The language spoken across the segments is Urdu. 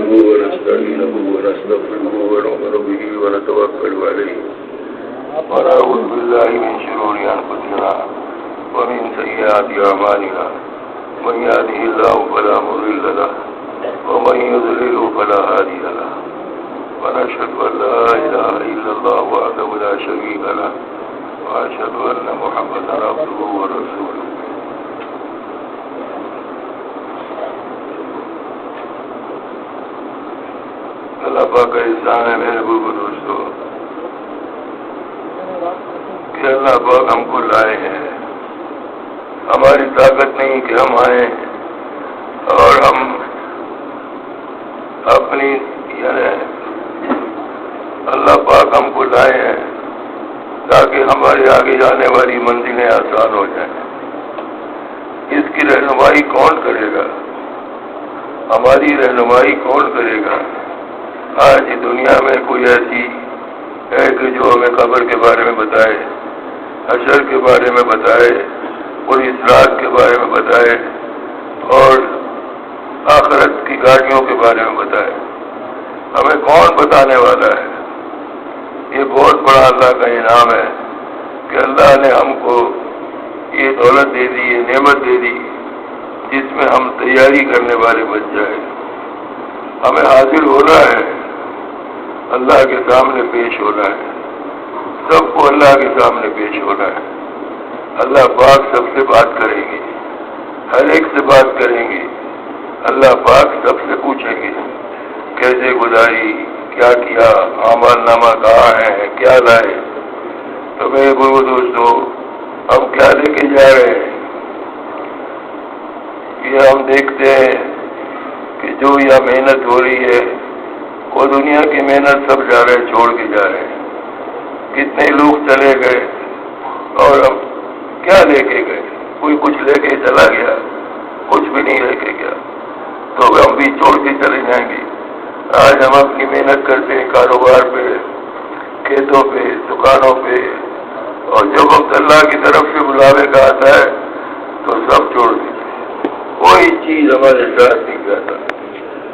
نحمده ونستعينه ونستغفره ونؤمن به ونتوكل عليه ونعوذ بالله من شرور أنفسنا ومن سيئات أعمالنا من يهده الله فلا مضل له ومن يضلل فلا هادي له ونشهد أن لا إله إلا الله وحده لا شريك له وأشهد أن محمدا عبده ورسوله. اللہ پاک کا احسان ہے میرے بزرگ دوستوں کہ اللہ پاک ہم کو لائے ہیں. ہماری طاقت نہیں کہ ہم آئیں اور ہم اپنی اللہ پاک ہم کو لائے ہیں تاکہ ہمارے آگے جانے والی منزلیں آسان ہو جائیں. اس کی رہنمائی کون کرے گا؟ ہماری رہنمائی کون کرے گا؟ آج دنیا میں کوئی ایسی ہے کہ جو ہمیں قبر کے بارے میں بتائے، حشر کے بارے میں بتائے، کوئی اسرات کے بارے میں بتائے اور آخرت کی گاڑیوں کے بارے میں بتائے؟ ہمیں کون بتانے والا ہے؟ یہ بہت بڑا اللہ کا انعام ہے کہ اللہ نے ہم کو یہ دولت دے دی، یہ نعمت دے دی جس میں ہم تیاری کرنے والے بن جائیں. ہمیں حاضر ہونا ہے، اللہ کے سامنے پیش ہونا ہے، سب کو اللہ کے سامنے پیش ہونا ہے. اللہ پاک سب سے بات کریں گے، ہر ایک سے بات کریں گے. اللہ پاک سب سے پوچھیں گے کیسے گزاری، کیا کیا، اعمال نامہ کہاں ہے، کیا لائے. تو میرے بزرگ دوستوں ہم کیا لے کے جا رہے ہیں؟ یہ ہم دیکھتے ہیں کہ جو یہ محنت ہو رہی ہے وہ دنیا کی محنت سب جا رہے ہیں، چھوڑ کے جا رہے ہیں. کتنے لوگ چلے گئے اور ہم کیا لے کے گئے؟ کوئی کچھ لے کے چلا گیا؟ کچھ بھی نہیں لے کے گیا. تو ہم بھی چھوڑ کے چلے جائیں گے. آج ہم اپنی محنت کرتے ہیں کاروبار پہ، کھیتوں پہ، دکانوں پہ، اور جب وقت اللہ کی طرف سے بلاوے کا آتا ہے تو سب چھوڑ دیتے. کوئی چیز ہمارے ساتھ نہیں جاتا.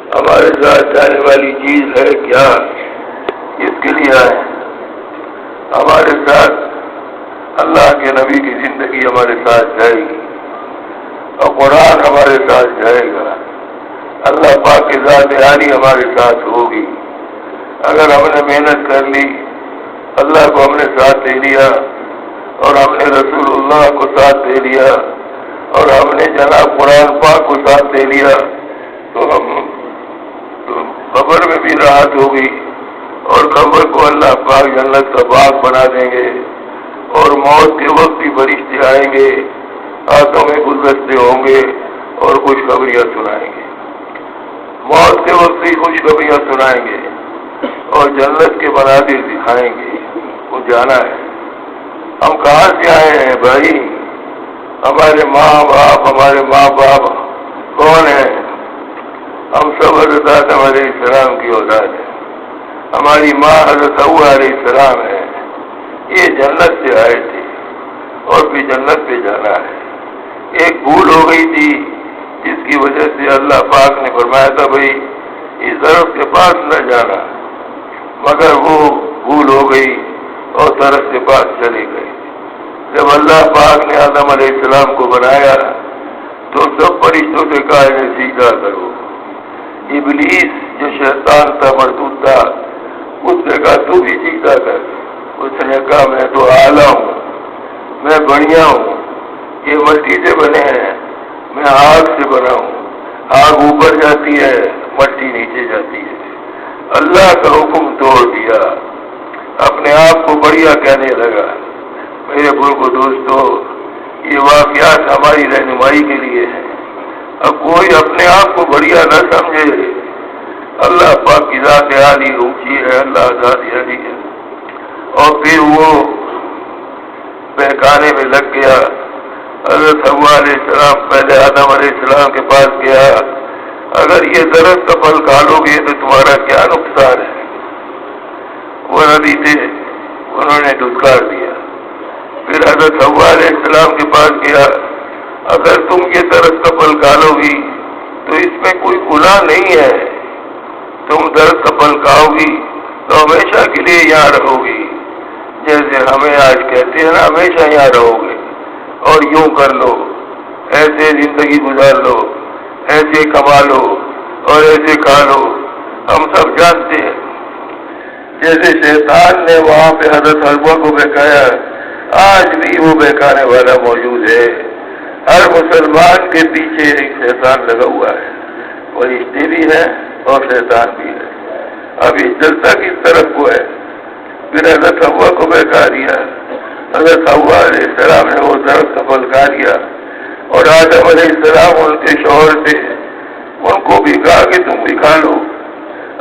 ہمارے ساتھ جانے والی چیز ہے کیا؟ اس کے لیے آئے. ہمارے ساتھ اللہ کے نبی کی زندگی ہمارے ساتھ جائے گی اور قرآن ہمارے ساتھ جائے گا. اللہ پاک کی ذات عالی ہمارے ساتھ ہوگی. اگر ہم نے محنت کر لی، اللہ کو ہم نے ساتھ دے لیا اور ہم نے رسول اللہ کو ساتھ دے لیا اور ہم نے جناب قرآن پاک کو ساتھ دے لیا تو ہم قبر میں بھی راحت ہوگی اور قبر کو اللہ پاک جنت کا باغ بنا دیں گے. اور موت کے وقت بھی فرشتے آئیں گے، ہاتھوں میں گلدستے ہوں گے اور خوشخبریاں سنائیں گے. موت کے وقت بھی خوشخبریاں سنائیں گے اور جنت کے مناظر دکھائیں گے. وہ جانا ہے. ہم کہاں سے آئے ہیں بھائی؟ ہمارے ماں باپ کون ہیں؟ ہم سب حضرت آدم علیہ السلام کی اولاد ہیں. ہماری ماں حضرت حوا علیہ السلام ہے. یہ جنت سے آئے تھے اور پھر جنت پہ جانا ہے. ایک بھول ہو گئی تھی جس کی وجہ سے اللہ پاک نے فرمایا تھا بھائی اس طرف کے پاس نہ جانا، مگر وہ بھول ہو گئی اور طرف کے پاس چلے گئے. جب اللہ پاک نے آدم علیہ السلام کو بنایا تو سب فرشتوں سے کہا انہیں سجدہ کرو. ابلیس جو شیطان تھا، مردود تھا، اس نے کہا تو بھی سجدہ کر. اس نے کہا میں تو اعلیٰ ہوں، میں بڑھیا ہوں، یہ مٹی سے بنے ہیں، میں آگ سے بنا ہوں. آگ اوپر جاتی ہے، مٹی نیچے جاتی ہے. اللہ کا حکم توڑ دیا، اپنے آپ کو بڑھیا کہنے لگا. میرے بزرگ دوستو یہ واقعات ہماری رہنمائی کے لیے ہے. اب کوئی اپنے آپ کو بڑھیا نہ سمجھے. اللہ پاک کی ذات عالی اونچی ہے، اللہ ذات عالی ہے. اور پھر وہ بہکانے میں لگ گیا. حضرت حوا علیہ السلام پہلے آدم علیہ السلام کے پاس گیا، اگر یہ درخت کا پھل کھا لو گے تو تمہارا کیا نقصان ہے؟ وہ نبی تھے، انہوں نے دھتکار دیا. پھر حضرت حوا علیہ السلام کے پاس گیا، اگر تم یہ درخت کا پھل کھا لو گی تو اس میں کوئی گناہ نہیں ہے. درخت کا پھل کھاؤ گی تو ہمیشہ کے لیے یہاں رہو گی. جیسے ہمیں آج کہتے ہیں نا ہمیشہ یہاں رہو گے اور یوں کر لو، ایسے زندگی گزار لو، ایسے کما لو اور ایسے کھا لو. ہم سب جانتے ہیں جیسے شیطان نے وہاں پہ حضرت حوا کو بہکایا، آج بھی وہ بہکانے والا موجود ہے. ہر مسلمان کے پیچھے ایک شیطان لگا ہوا ہے، فرشتے بھی ہے اور شیطان بھی ہے. اب یہ جلسہ کس طرف کو ہے؟ پھر حضرت حوا کو بہکا دیا. حضرت حوا علیہ السلام نے وہ درخت کا پھل کھا لیا اور آدم علیہ السلام ان کے شوہر سے ان کو بھی کہا کہ تم بھی کھا لو.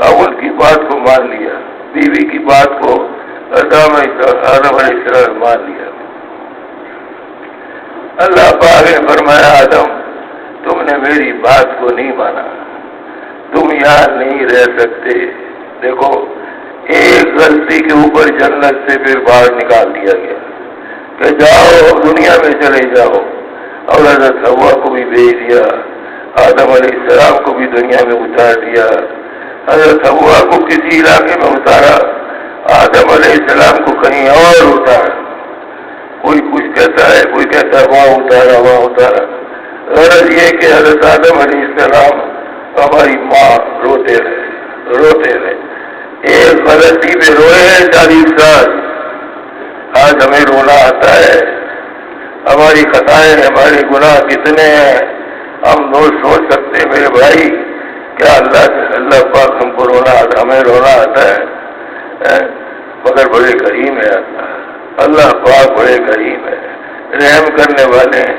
اب ان کی بات کو مان لیا، بیوی کی بات کو آدم علیہ السلام مان لیا. اللہ پاک نے فرمایا آدم تم نے میری بات کو نہیں مانا، تم یہاں نہیں رہ سکتے. دیکھو ایک غلطی کے اوپر جنت سے پھر باہر نکال دیا گیا کہ جاؤ دنیا میں چلے جاؤ، اور حضرت حوا کو بھی بھیج دیا، آدم علیہ السلام کو بھی دنیا میں اتار دیا. حضرت حوا کو کسی علاقے میں اتارا، آدم علیہ السلام کو کہیں اور اتارا. کوئی کچھ کہتا ہے، کوئی کہتا ہے وہاں اتارا وہاں اتارا. غرض یہ کہ حضرت آدم علیہ السلام ہماری ماں روتے رہے. ایک غلطی پہ روئے ہیں 40 سال. آج ہمیں رونا آتا ہے. ہماری خطائیں، ہمارے گناہ کتنے ہیں ہم سوچ سکتے ہیں میرے بھائی. کیا اللہ پاک ہم کو ہمیں رونا آتا ہے؟ مگر بڑے کریم ہے اللہ پاک، بڑے کریم ہے، رحم کرنے والے ہیں،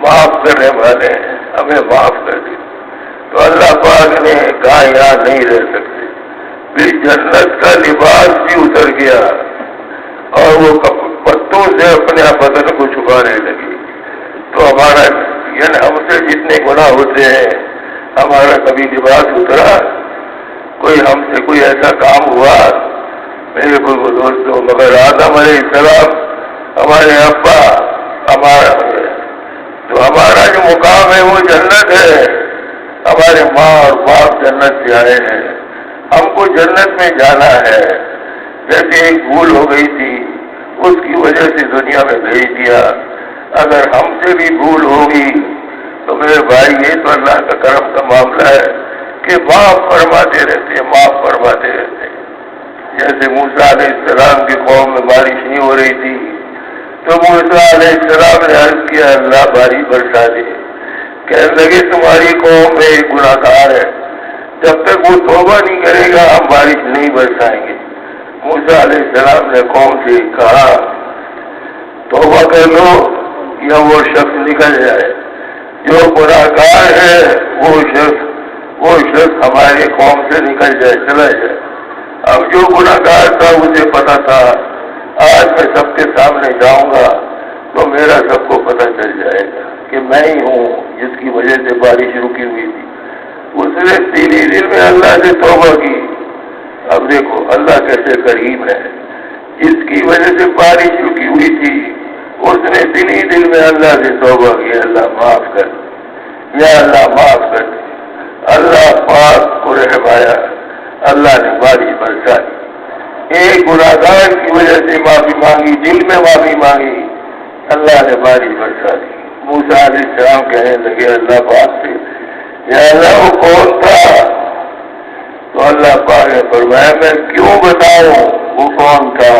معاف کرنے والے ہیں. ہمیں معاف کر دے. تو اللہ پاک نے کہا یہاں نہیں رہ سکتے. پھر جنت کا لباس بھی اتر گیا اور وہ پتوں سے اپنے بدن کو چھپانے لگی. تو ہمارا یعنی ہم سے جتنے گناہ ہوتے ہیں ہمارا کبھی لباس اترا؟ کوئی ہم سے کوئی ایسا کام ہوا میرے کو دوستوں؟ مگر آدم علیہ السلام ہمارے ابا ہمارا جو مقام ہے وہ جنت ہے. ہمارے ماں اور باپ جنت سے آئے ہیں، ہم کو جنت میں جانا ہے. جیسے ایک بھول ہو گئی تھی اس کی وجہ سے دنیا میں بھیج دیا. اگر ہم سے بھی بھول ہوگی تو میرے بھائی یہ تو اللہ کا کرم کا معاملہ ہے کہ معاف فرماتے رہتے. جیسے موسیٰ علیہ السلام کی قوم میں بارش نہیں ہو رہی تھی تو موسیٰ علیہ السلام نے عرض کیا اللہ بارش برسا دے. کہنے لگے تمہاری قوم میں ایک گناہ گار ہے، جب تک وہ توبہ نہیں کرے گا ہم بارش نہیں برسائیں گے. موسیٰ علیہ السلام نے قوم سے کہا توبہ کر لو یا وہ شخص نکل جائے. جو گناہ گار ہے وہ شخص ہمارے قوم سے نکل جائے، چلا جائے. اب جو گناہ گار تھا مجھے پتا تھا آج میں سب کے سامنے جاؤں گا تو میرا سب کو پتہ چل جائے گا کہ میں ہی ہوں جس کی وجہ سے بارش رکی ہوئی تھی. اس نے تیری دل میں اللہ سے توبہ کی. اب دیکھو اللہ کیسے کریم ہے، جس کی وجہ سے بارش رکی ہوئی تھی اس نے تیری دل میں اللہ سے توبہ کی، اللہ معاف کر، یا اللہ معاف کر. اللہ پاک کو رحمایا، اللہ نے بارش برسا دی. ایک گناہگار کی وجہ سے معافی مانگی، دل میں معافی مانگی، اللہ نے بارش برسا دی. موسیٰ علیہ السلام کہنے لگے اللہ پاک سے یا اللہ وہ کون تھا؟ تو اللہ پاک نے فرمایا میں کیوں بتاؤں وہ کون تھا؟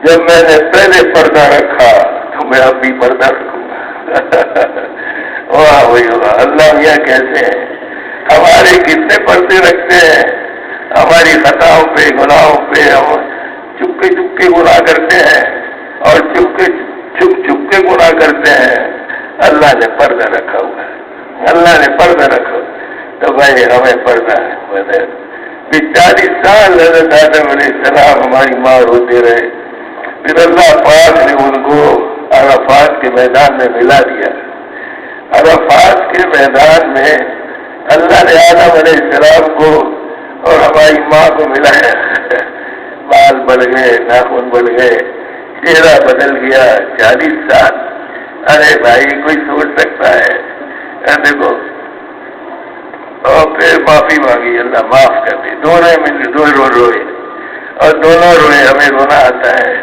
جب میں نے پہلے پردہ رکھا تو میں اب بھی پردہ رکھوں گا. واہ بھائی واہ، اللہ میاں کیسے ہیں. ہمارے کتنے پردے رکھتے ہیں ہماری خطاؤں پہ گناہوں پہ. ہم چپکے چپکے گناہ کرتے ہیں اور چھپ کے گناہ کرتے ہیں. اللہ نے پردہ رکھا ہوا ہے، اللہ نے پردہ رکھا. تو بھائی ہمیں پردہ ہے. 40 سال حضرت آدم علیہ السلام ہماری ماں روتے رہے. پھر اللہ پاک نے ان کو عرفات کے میدان میں ملا دیا. عرفات کے میدان میں اللہ نے آدم علیہ السلام کو اور ہماری ماں کو ملایا. بال بڑھ گئے، ناخن بڑھ گئے، چہرہ بدل گیا. 40 سال. ارے بھائی کوئی سوچ سکتا ہے؟ دیکھو اور پھر معافی مانگی، اللہ معاف کر دے، دونوں مل دو روئے اور دونوں روئے، ہمیں رونا آتا ہے،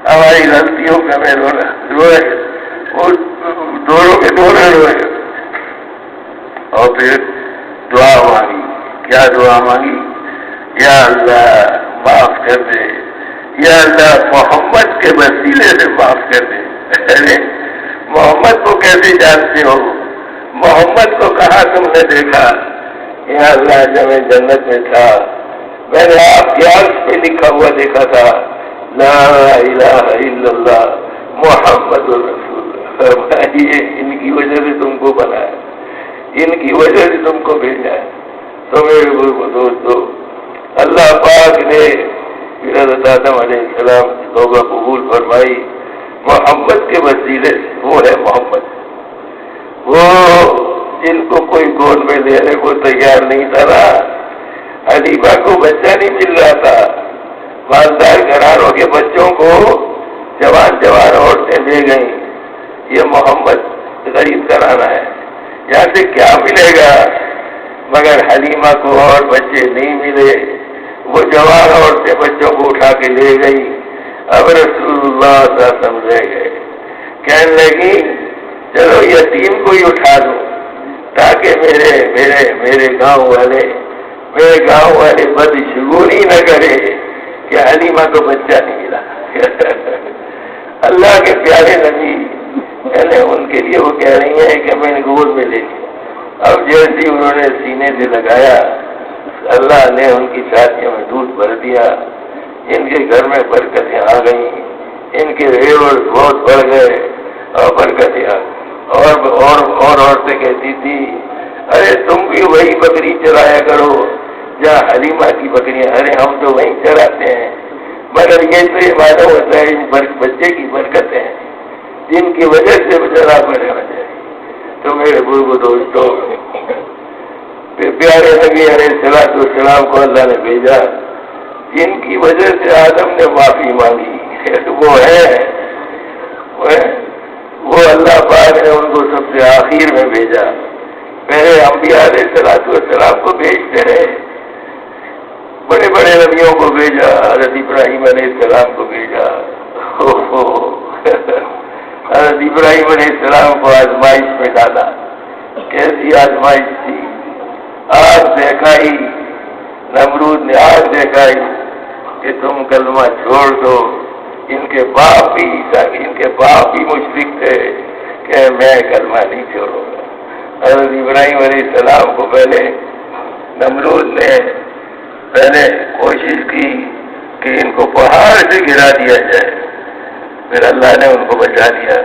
ہماری غلطیوں پہ ہمیں رونا روئے، وہ دونوں کے دونوں روئے اور پھر دعا مانگی۔ کیا دعا مانگی؟ یا اللہ معاف کر دے، یا اللہ محمد کے وسیلے سے معاف کر دے۔ ارے محمد کو کیسے جانتے ہو؟ محمد کو کہاں تم نے دیکھا؟ یا اللہ جب میں جنت میں تھا میں نے آپ کے عرش پہ لکھا ہوا دیکھا تھا، لا الہ الا اللہ محمد رسول اللہ۔ یہ ان کی وجہ سے تم کو بنایا، ان کی وجہ سے تم کو بھیجا ہے۔ تو میرے دوستو، اللہ پاک نے حضرت آدم علیہ السلام کی توبہ قبول فرمائی محمد کے وسیلے سے۔ وہ ہے محمد، وہ جن کو کوئی گود میں لینے کو تیار نہیں تھا نا۔ حلیمہ کو بچہ نہیں مل رہا تھا، مالدار گھرانوں کے بچوں کو جوان جوان عورتیں دے گئیں، یہ محمد غریب گھرانہ ہے، یہاں سے کیا ملے گا؟ مگر حلیمہ کو اور بچے نہیں ملے، وہ جوان عورتیں بچوں کو اٹھا کے لے گئی۔ اب رسول اللہ صلی اللہ علیہ وسلم لے گئے، کہنے لگی چلو یتیم کو ہی اٹھا دو تاکہ میرے گاؤں والے بدشگونی نہ کرے کہ حلیمہ کو بچہ نہیں ملا۔ اللہ کے پیارے نبی یعنی ان کے لیے وہ کہہ رہی ہیں کہ میں نے گود میں لے لی۔ اب جیسی انہوں نے سینے سے لگایا، اللہ نے ان کی چھاتیوں میں دودھ بھر دیا، ان کے گھر میں برکتیں آ گئیں، ان کے ریوڑ بہت بڑھ گئے اور برکتیں آ گئی۔ اور عورتیں کہتی تھی ارے تم بھی وہی بکری چرایا کرو جہاں حلیمہ کی بکریاں، ارے ہم تو وہیں چراتے ہیں، مگر یہ تو یہ معلوم ہوتا ہے ان بچے کی برکتیں ہیں جن کی وجہ سے چرا بنے ہو جائے۔ تو میرے بزرگ دوستوں، پیارے نبی علیہ السلام کو اللہ نے بھیجا جن کی وجہ سے آدم نے معافی مانگی، وہ اللہ پاک نے ان کو سب سے آخر میں بھیجا۔ پہلے انبیاء علیہ السلام کو بھیجتے رہے، بڑے بڑے نبیوں کو بھیجا، حضرت ابراہیم علیہ السلام کو بھیجا۔ حضرت ابراہیم علیہ السلام کو آزمائش میں ڈالا، کیسی آزمائش تھی؟ آگ دکھائی، نمرود نے آگ دکھائی کہ تم کلمہ چھوڑ دو۔ ان کے باپ بھی مشرک تھے کہ میں کلمہ نہیں چھوڑوں گا۔ حضرت ابراہیم علیہ السلام کو پہلے نمرود نے کوشش کی کہ ان کو پہاڑ سے گرا دیا جائے، پھر اللہ نے ان کو بچا دیا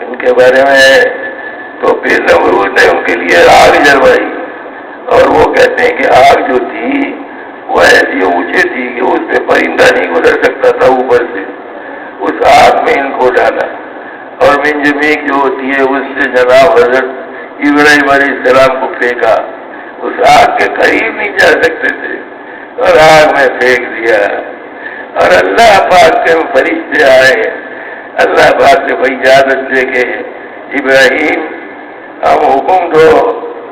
ان کے بارے میں۔ تو پھر نمرود نے ان کے لیے آگ جلوائی، اور وہ کہتے ہیں کہ آگ جو تھی وہ ایسی اونچی تھی کہ اس پہ پرندہ نہیں گزر سکتا تھا اوپر سے، اس آگ میں ان کو ڈالا، اور منجمیک جو ہوتی ہے اس سے جناب حضرت ابراہیم علیہ السلام کو پھینکا، اس آگ کے قریب نہیں جا سکتے تھے اور آگ میں پھینک دیا۔ اور اللہ پاک کے فرشتے آئے، اللہ پاک سے بھائی اجازت دے کے ابراہیم ہم حکم دو،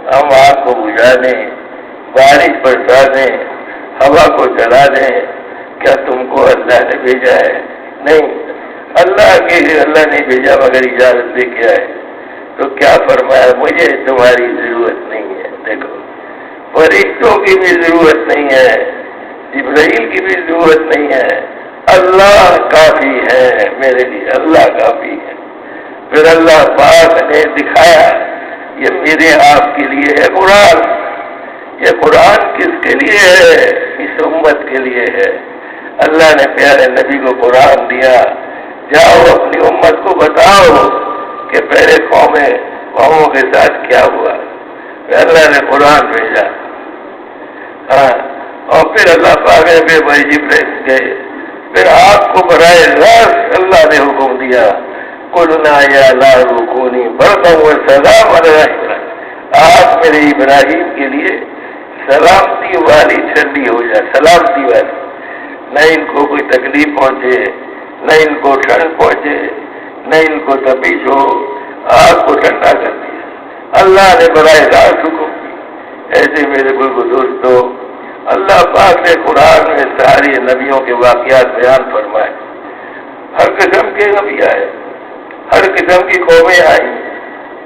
ہم آگ کو بجھا دیں، بارش برسا دیں، ہوا کو چلا دیں، کیا تم کو اللہ نے بھیجا ہے؟ نہیں، اللہ نے بھیجا مگر اجازت دے کے آئے۔ تو کیا فرمایا؟ مجھے تمہاری ضرورت نہیں ہے۔ دیکھو، فرشتوں کی بھی ضرورت نہیں ہے، جبرائیل کی بھی ضرورت نہیں ہے، اللہ کافی ہے میرے لیے، اللہ کافی ہے۔ پھر اللہ پاک نے دکھایا یہ میرے آپ کے لیے ہے قرآن، یہ قرآن کس کے لیے ہے؟ اس امت کے لیے ہے۔ اللہ نے پیارے نبی کو قرآن دیا، جاؤ اپنی امت کو بتاؤ کہ پہلے قوموں کے ساتھ کیا ہوا۔ پھر اللہ نے قرآن بھیجا، اور پھر اللہ پاک نے پھر جبرائیل گئے، پھر آپ کو براہ راست اللہ نے حکم دیا قلنا یا نار کونی بردا وسلام علی ابراہیم، آپ میرے ابراہیم کے لیے سلامتی والی ٹھنڈی ہو جائے، سلامتی والی، نہ ان کو کوئی تکلیف پہنچے، نہ ان کو ٹھنڈ پہنچے، نہ ان کو تپش ہو، آگ کو ٹھنڈا کر دیا۔ اللہ نے براہ راست حکم دی، ایسے میرے بزرگ دوستوں، اللہ پاک نے قرآن میں سارے نبیوں کے واقعات بیان فرمائے. ہر قسم کے نبی آئے، ہر قسم کی قومیں آئی،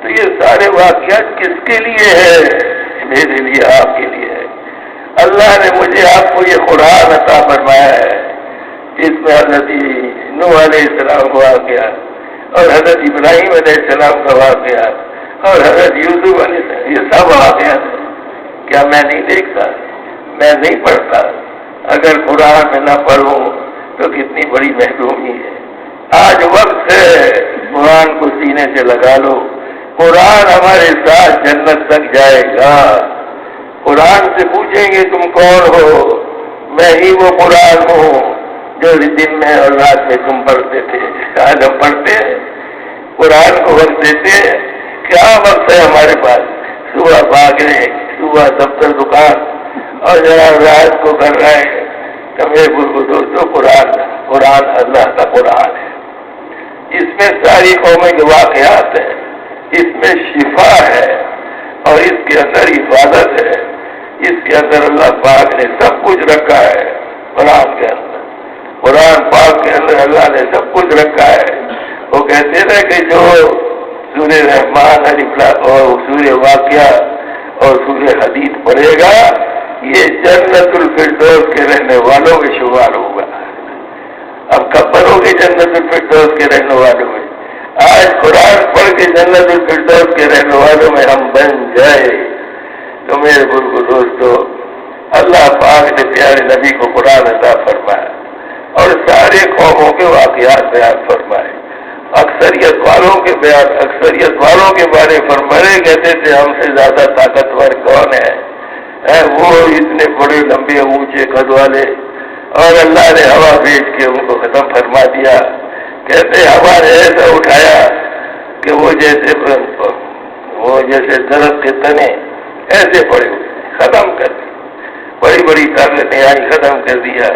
تو یہ سارے واقعات کس کے لیے ہے؟ میرے لیے، آپ کے لیے ہے. اللہ نے مجھے آپ کو یہ قرآن عطا فرمایا ہے، جس میں حضرت نوح علیہ السلام کا واقعہ اور حضرت ابراہیم علیہ السلام کا واقعہ اور حضرت یوسف علیہ السلام، یہ سب واقعات ہیں. کیا میں نہیں دیکھتا؟ میں نہیں پڑھتا؟ اگر قرآن میں نہ پڑھوں تو کتنی بڑی محرومی ہے. آج وقت ہے، قرآن کو سینے سے لگا لو. قرآن ہمارے ساتھ جنت تک جائے گا. قرآن سے پوچھیں گے تم کون ہو؟ میں ہی وہ قرآن ہوں جو دن میں اور رات میں تم پڑھتے تھے. آج ہم پڑھتے ہیں، قرآن کو وقت دیتے ہیں. کیا وقت ہے ہمارے پاس؟ صبح بھاگنے، صبح دفتر دکان، اور ذرا رات کو کر رہے ہیں. تو میرے بزرگ دوستوں، قرآن اللہ کا قرآن ہے. اس میں ساری قومیں کے واقعات ہیں، اس میں شفا ہے اور اس کے اندر حفاظت ہے. اس کے اندر اللہ پاک نے سب کچھ رکھا ہے. قرآن کے اندر، قرآن پاک کے اندر اللہ نے سب کچھ رکھا ہے. وہ کہتے ہیں کہ جو سورہ رحمان اور سورہ واقعہ اور سورہ حدید پڑھے گا، یہ جنت الفردوس کے رہنے والوں میں شمار ہوگا. اب کب بنوگے جنت الفردوس کے رہنے والوں میں؟ آج قرآن پڑھ کے جنت الفردوس کے رہنے والوں میں ہم بن جائے. تو میرے بزرگ دوستو، اللہ پاک نے پیارے نبی کو قرآن عطا فرمایا اور سارے قوموں کے واقعات بیان فرمائے. اکثریت والوں کے بارے فرمائے. کہتے تھے ہم سے زیادہ طاقتور کون ہے؟ وہ اتنے بڑے لمبے اونچے قد والے، اور اللہ نے ہوا بھیج کے ان کو ختم فرما دیا. کہتے ہوا نے ایسا اٹھایا کہ وہ جیسے درخت کے تنے ایسے پڑے ہوئے، ختم کر دی. بڑی بڑی طاقتیں آئی، ختم کر دیا.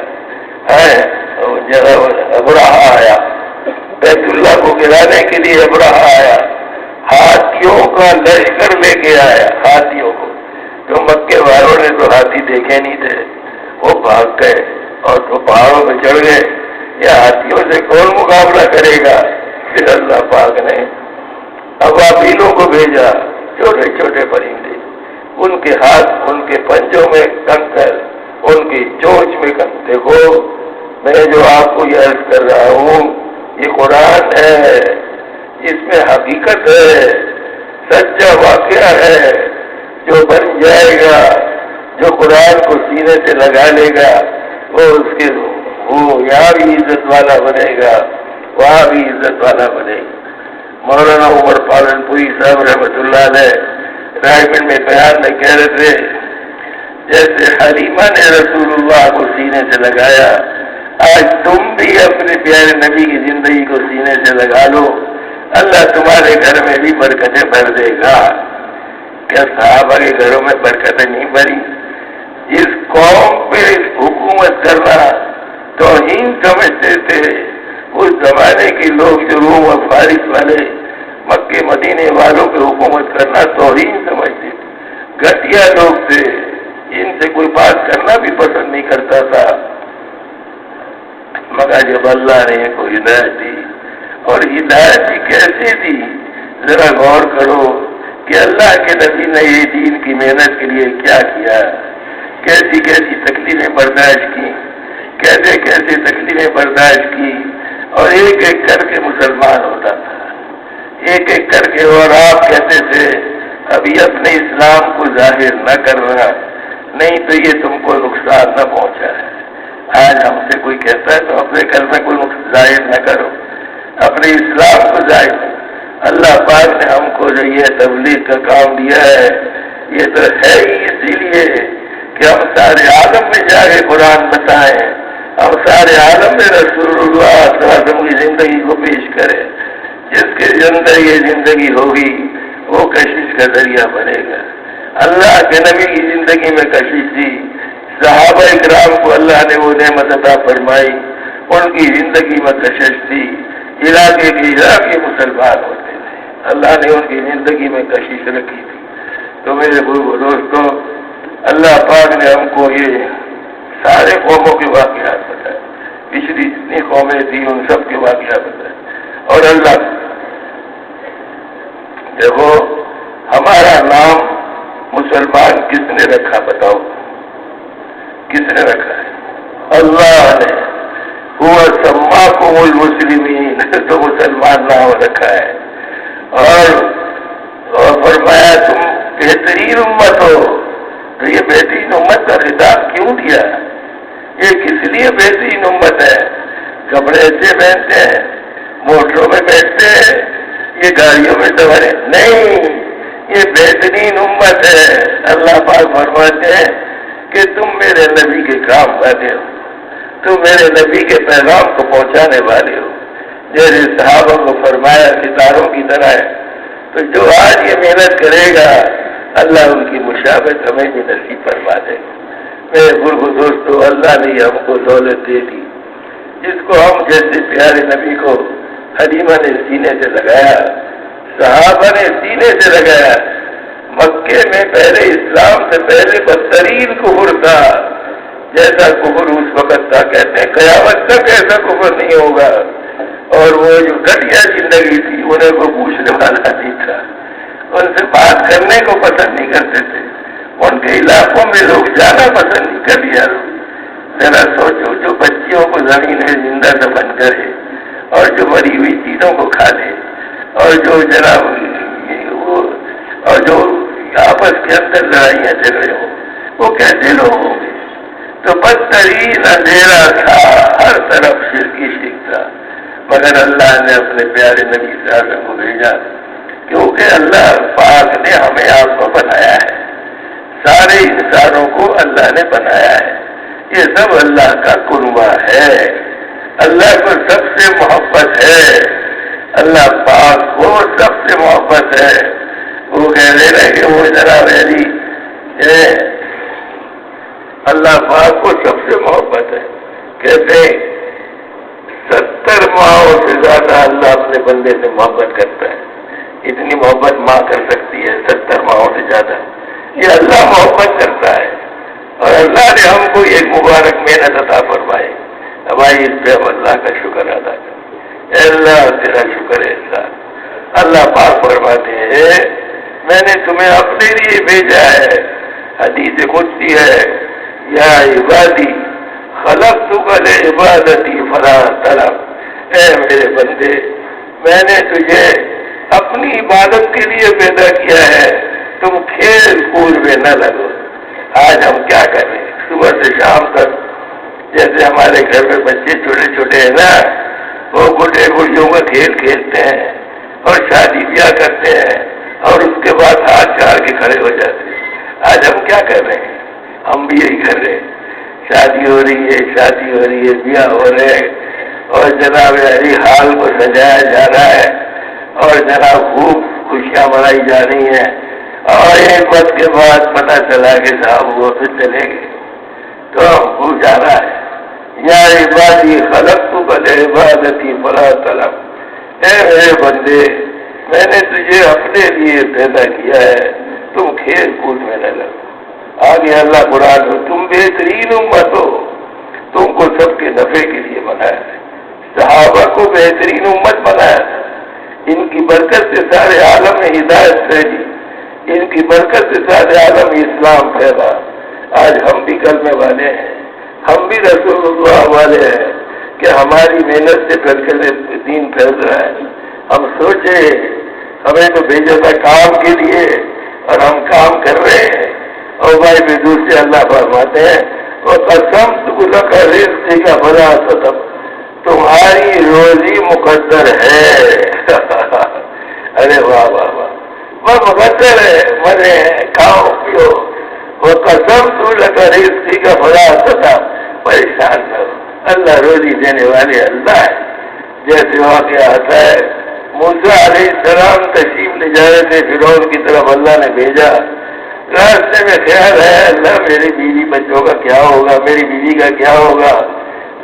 ابراہا آیا، بیت اللہ کو گرانے کے لیے ابراہا آیا، ہاتھیوں کا لشکر لے کے آیا. ہاتھیوں کو تو مکے والوں نے تو ہاتھی دیکھے نہیں تھے، وہ بھاگ گئے اور تو پہاڑوں پہ چڑھ گئے. یا ہاتھیوں سے کون مقابلہ کرے گا؟ پھر اللہ پاک نے ابابیلوں کو بھیجا، چھوٹے چھوٹے پرندے، ان کے ہاتھ، ان کے پنجوں میں کنکر، ان کی چونچ میں کنکر. دیکھو، میں جو آپ کو یہ عرض کر رہا ہوں، یہ قرآن ہے، اس میں حقیقت ہے، سچا واقعہ ہے. جو بن جائے گا، جو قرآن کو سینے سے لگا لے گا، وہ یہاں بھی عزت والا بنے گا، وہاں بھی عزت والا بنے گا. مولانا عمر پالن پوری صاحب رحمۃ اللہ علیہ رائے گنج میں بیان میں کہہ رہے تھے، جیسے حلیمہ نے رسول اللہ کو سینے سے لگایا، آج تم بھی اپنے پیارے نبی کی زندگی کو سینے سے لگا لو، اللہ تمہارے گھر میں بھی برکتیں بھر دے گا. کیا صحابہ کے گھروں میں برکتیں نہیں بھری؟ جس قوم پہ حکومت کرنا توہین سمجھتے تھے، اس زمانے کے لوگ جو روم اور فارس والے، مکے مدینے والوں پہ حکومت کرنا توہین سمجھتے تھے، گھٹیا لوگ تھے، ان سے کوئی بات کرنا بھی پسند نہیں کرتا تھا. مگر جب اللہ نے ان کو ہدایت دی، اور ہدایت بھی کیسے دی، ذرا غور کرو کہ اللہ کے نبی نے یہ دین کی محنت کے لیے کیا کیا، کیسی کیسی تکلیفیں برداشت کی، کیسے کیسے تکلیفیں برداشت کی، اور ایک ایک کر کے مسلمان ہوتا تھا، ایک ایک کر کے. اور آپ کہتے تھے ابھی اپنے اسلام کو ظاہر نہ کرنا، نہیں تو یہ تم کو نقصان نہ پہنچا ہے. آج ہم سے کوئی کہتا ہے تو اپنے گھر میں کوئی ظاہر نہ کرو، اپنے اسلام کو ظاہر. اللہ پاک نے ہم کو جو یہ تبلیغ کا کام دیا ہے، یہ تو ہے ہی اسی لیے کہ ہم سارے عالم میں جا کے قرآن بتائیں، ہم سارے عالم میں رسول اللہ صلی اللہ علیہ وسلم کی زندگی کو پیش کریں. جس کے اندر یہ زندگی ہوگی وہ کشش کا ذریعہ بنے گا. اللہ کے نبی کی زندگی میں کشش تھی، صحابہ اکرام کو اللہ نے وہ نعمت عطا فرمائی، ان کی زندگی میں کشش تھی، علاقے کے علاقے مسلمان ہوتے تھے، اللہ نے ان کی زندگی میں کشش رکھی تھی. تو میرے دوستوں، اللہ پاک نے ہم کو یہ سارے قوموں کے واقعات بتائے، پچھلی جتنی قومیں تھیں ان سب کے واقعات بتائے. اور اللہ دیکھو ہمارا نام مسلمان کس نے رکھا بتاؤ، کس نے رکھا ہے؟ اللہ نے. وہ سماکم المسلمین، تو مسلمان نام رکھا ہے. اور فرمایا تم بہترین امت ہو. تو یہ بہترین امت کا خطاب کیوں دیا؟ یہ کس لیے بہترین امت ہے؟ کپڑے اچھے پہنتے ہیں، موٹروں میں بیٹھتے ہیں، یہ گاڑیوں میں سوارے نہیں، یہ بہترین امت ہے. اللہ پاک فرماتے ہیں کہ تم میرے نبی کے کام والے ہو، تم میرے نبی کے پیغام کو پہنچانے والے ہو. جیسے صحابہ کو فرمایا ستاروں کی طرح ہے. تو جو آج یہ محنت کرے گا اللہ ان کی مشابہت ہمیں بھی نصیب فرما دے. میرے بزرگ دوستو، اللہ نے ہم کو دولت دے دی جس کو ہم جیسے پیارے نبی کو حلیمہ نے سینے سے لگایا، صحابہ نے سینے سے لگایا. مکے میں پہلے اسلام سے پہلے بدترین کفر تھا، جیسا کفر اس وقت تھا کہتے ہیں قیامت تک ایسا کفر نہیں ہوگا. اور وہ جو گھٹیا زندگی تھی انہیں کو پوچھنے والا نہیں تھا، ان سے بات کرنے کو پسند نہیں کرتے تھے، ان کے علاقوں میں لوگ جانا پسند نہیں کر لیا. ذرا سوچو، جو بچیوں کو زمین میں زندہ دفن کرے اور جو مری ہوئی چیزوں کو کھا لے اور جو اور جو آپس کے اندر لڑائیاں جھگڑے ہوں، وہ کیسے لوگ ہوں گے؟ تو بدترین اندھیرا تھا، ہر طرف شرک تھا. مگر اللہ نے اپنے پیارے نبی صلی اللہ علیہ وسلم کو بھیجا، کیونکہ اللہ پاک نے ہمیں آپ کو بنایا ہے، سارے انسانوں کو اللہ نے بنایا ہے. یہ سب اللہ کا قربہ ہے، اللہ کو سب سے محبت ہے، اللہ پاک کو سب سے محبت ہے. وہ کہہ رہے کہ وہ ذرا میری اللہ پاک کو سب سے محبت ہے. کہتے 70 ماہوں سے زیادہ اللہ اپنے بندے سے محبت کرتا ہے. اتنی محبت ماں کر سکتی ہے 70 ماہوں سے زیادہ. یہ اللہ محبت کرتا ہے اور اللہ نے ہم کو ایک مبارک محنت عطا فرمائی. ہماری اس پہ ہم اللہ کا شکر ادا کریں. اے اللہ تیرا شکر ہے. اللہ پاک فرماتے ہیں میں نے تمہیں اپنے لیے بھیجا ہے. حدیث قدسی ہے، یا عبادی خلقتک لعبادتی فلا تلعب. اے میرے بندے، میں نے تجھے اپنی عبادت کے لیے پیدا کیا ہے، تم کھیل کود میں نہ لگو. آج ہم کیا کر رہے ہیں صبح سے شام تک؟ جیسے ہمارے گھر میں بچے چھوٹے چھوٹے ہیں نا، وہ گڈے گڈیوں کا کھیل کھیلتے ہیں اور شادی بیاہ کرتے ہیں اور اس کے بعد ہاتھ چاڑ کے کھڑے ہو جاتے ہیں. آج ہم کیا کر رہے ہیں؟ ہم بھی یہی کر رہے ہیں. شادی ہو رہی ہے، شادی ہو رہی ہے، بیاہ ہو رہے ہیں اور جناب علی حال کو سجایا جا رہا ہے اور جناب خوب خوشیاں منائی جا رہی ہیں. اور ایک وقت کے بعد پتہ چلا کہ صاحب وہ پھر چلے گئے. تو ہم کو جا رہا ہے یا عبادی خلقتک لعبادتی فلا تلعب. اے میرے بندے، میں نے تجھے اپنے لیے پیدا کیا ہے، تم کھیل کود میں نہ لگو. آگے اللہ قرآن ہو تم بہترین امت ہو، تم کو سب کے نفع کے لیے بنایا ہے. صحابہ کو بہترین امت بنایا تھا. ان کی برکت سے سارے عالم میں ہدایت پھیلی، ان کی برکت سے سارے عالم میں اسلام پھیلا. آج ہم بھی کلمے والے ہیں، ہم بھی رسول اللہ والے ہیں کہ ہماری محنت سے پھر کے دین پھیل رہا ہے. ہم سوچے ہمیں تو بھیجا تھا کام کے لیے اور ہم کام کر رہے ہیں. اور بھائی بھی دوسرے اللہ فرماتے ہیں وہ قسم تک رزق کا بڑا ستم، تمہاری روزی مقدر ہے. ارے واہ واہ واہ، وہ مقدر ہے، مرے کھاؤ پیو. وہ قسم تک رزق کا بڑا ستم، پریشان نہ ہو، اللہ روزی دینے والے اللہ ہے. جیسے واقعہ آتا ہے موسیٰ علیہ السلام تشریف لے جا رہے تھے فرعون کی طرف، اللہ نے بھیجا. راستے میں خیال ہے اللہ میری بیوی بچوں کا کیا ہوگا، میری بیوی کا کیا ہوگا.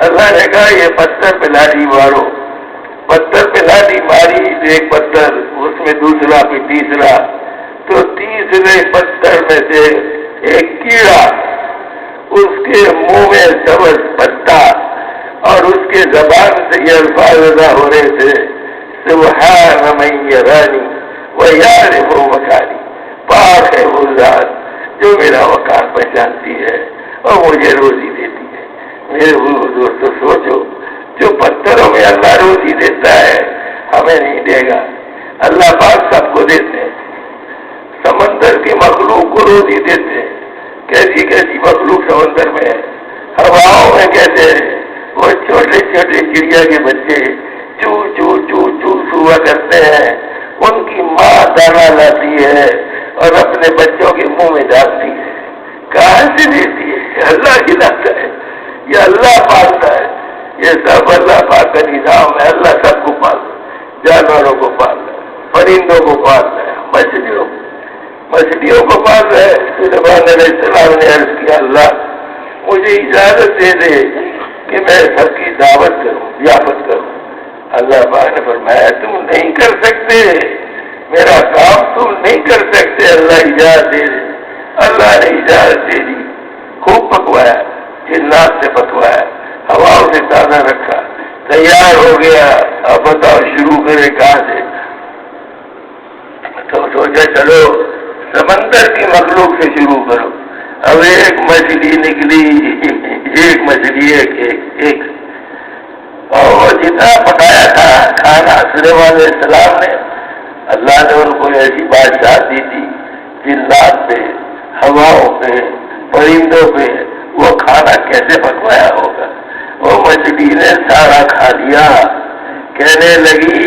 اللہ نے کہا یہ پتھر پہ لاٹھی مارو. پتھر پہ لاٹھی ماری، ایک پتھر اس میں دوسرا پھر تیسرا، تو تیسرے پتھر میں سے ایک کیڑا، اس کے منہ میں سبز پتا اور اس کے زبان سے یہ الفاظ ادا ہو رہے تھے، سبحان من یرانی ویعرف مکانی، پاک ہے وہ ذات جو میرا وقار پہچانتی ہے اور مجھے روزی دیتی ہے۔ میرے دوستو سوچو، جو پتھروں میں اللہ روزی دیتا ہے ہمیں نہیں دے گا؟ اللہ پاک سب کو دیتے ہیں، سمندر کی مخلوق کو روزی دیتے ہیں، کیسی کیسی مخلوق سمندر میں ہے، ہواؤں میں کیسے وہ چھوٹے چھوٹے چڑیا کے بچے چو چو چو چو ہوا کرتے ہیں، ان کی ماں دانا لاتی ہے اور اپنے بچوں کے منہ میں ڈالتی ہے، کہاں سے دیتی ہے؟ اللہ کھلاتا ہے، یہ اللہ پالتا ہے، یہ سب اللہ پاک کا نظام ہے۔ اللہ سب کو پالتا ہے، جانوروں کو پال رہا ہے، پرندوں کو پال رہا ہے، مچھلیوں کو پال رہا ہے۔ سلیمان علیہ السلام نے عرض کیا، اللہ مجھے اجازت دے دے کہ میں سب کی دعوت کروں، ضیافت کروں۔ اللہ پاک نے فرمایا تم نہیں کر سکتے، میرا کام تم نہیں کر سکتے، اللہ اجازت دے دے۔ اللہ نے اجازت دے دی، خوب پکوایا، جنات سے پکوایا، ہواؤں سے تازہ رکھا، تیار ہو گیا۔ اب بتاؤ شروع کرے کہاں سے؟ تو سوچا چلو سمندر کی مخلوق سے شروع کرو۔ اب ایک مچھلی نکلی، ایک مچھلی ایک اور وہ جتنا پکایا تھا کھانا سلیمان علیہ السلام نے، اللہ نے ان کو ایسی بادشاہ دی تھی، جنات پہ، ہواؤں پہ، پرندوں پہ وہ کھانا کیسے پکوایا ہوگا؟ وہ مچھلی نے سارا کھا لیا، کہنے لگی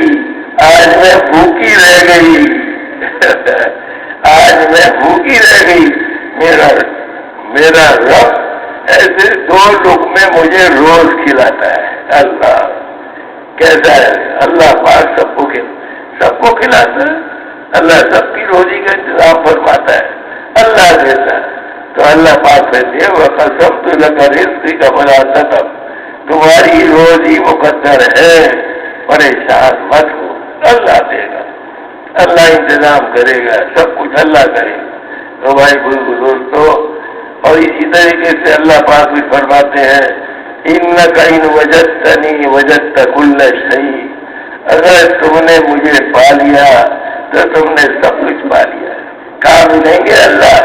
آج میں بھوکی رہ گئی آج میں بھوکی رہ گئی، میرا رب ایسے 2 لقمے مجھے روز کھلاتا ہے۔ اللہ کیسا ہے؟ اللہ پاک سب کو کھلاتا ہے، اللہ سب کی روزی کا انتظام فرماتا ہے، اللہ دیتا ہے۔ تو اللہ پاک کہتے ہیں وَقَسَمْتُ لَكَ رِزْقَكَ فَلَا تَطْغَ، تمہاری روزی مقدر ہے، پریشان مت ہو، اللہ دے گا، اللہ انتظام کرے گا، سب کچھ اللہ کرے گا۔ تو بھائی دوستو، اور اسی طریقے سے اللہ پاک بھی فرماتے ہیں اِنَّكَ إِنْ وَجَدْتَنِي وَجَدْتَ كُلَّ شَيْءٍ، اگر تم نے مجھے پا لیا تو تم نے سب کچھ پا لیا۔ کہاں ملیں گے اللہ؟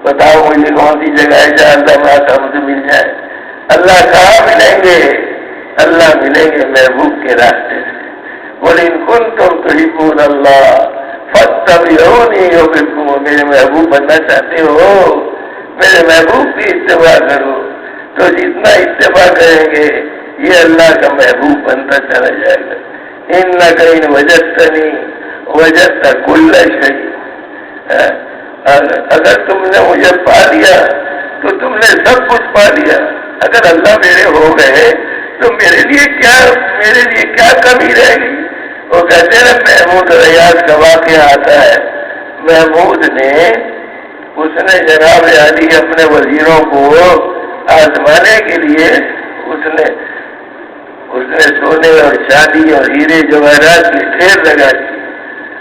بتاؤ مجھے کون سی جگہ ہے جہاں اللہ بات ہم سے مل جائے؟ اللہ کہاں ملیں گے؟ اللہ ملیں گے محبوب کے راستے سے۔ وَإِن كُنتُمْ تُحِبُّونَ اللَّهَ فَاتَّبِعُونِي يُحْبِبْكُمُ، میرے محبوب بننا چاہتے ہو میرے محبوب کی اتباع کرو، تو جتنا اتباع کریں گے یہ اللہ کا محبوب بنتا چلا جائے گا۔ إِنَّكَ إِنْ وَجَدْتَنِي وَجَدْتَ كُلَّ شَيْءٍ، اگر تم نے مجھے پا لیا تو تم نے سب کچھ پا لیا۔ اگر اللہ میرے ہو گئے تو میرے لیے کیا کمی رہ گئی؟ وہ کہتے ہیں محمود ریاض کا واقعہ آتا ہے، محمود نے جناب علی اپنے وزیروں کو آزمانے کے لیے اس نے سونے اور چاندی اور ہیرے جواہرات کی ڈھیر لگا دی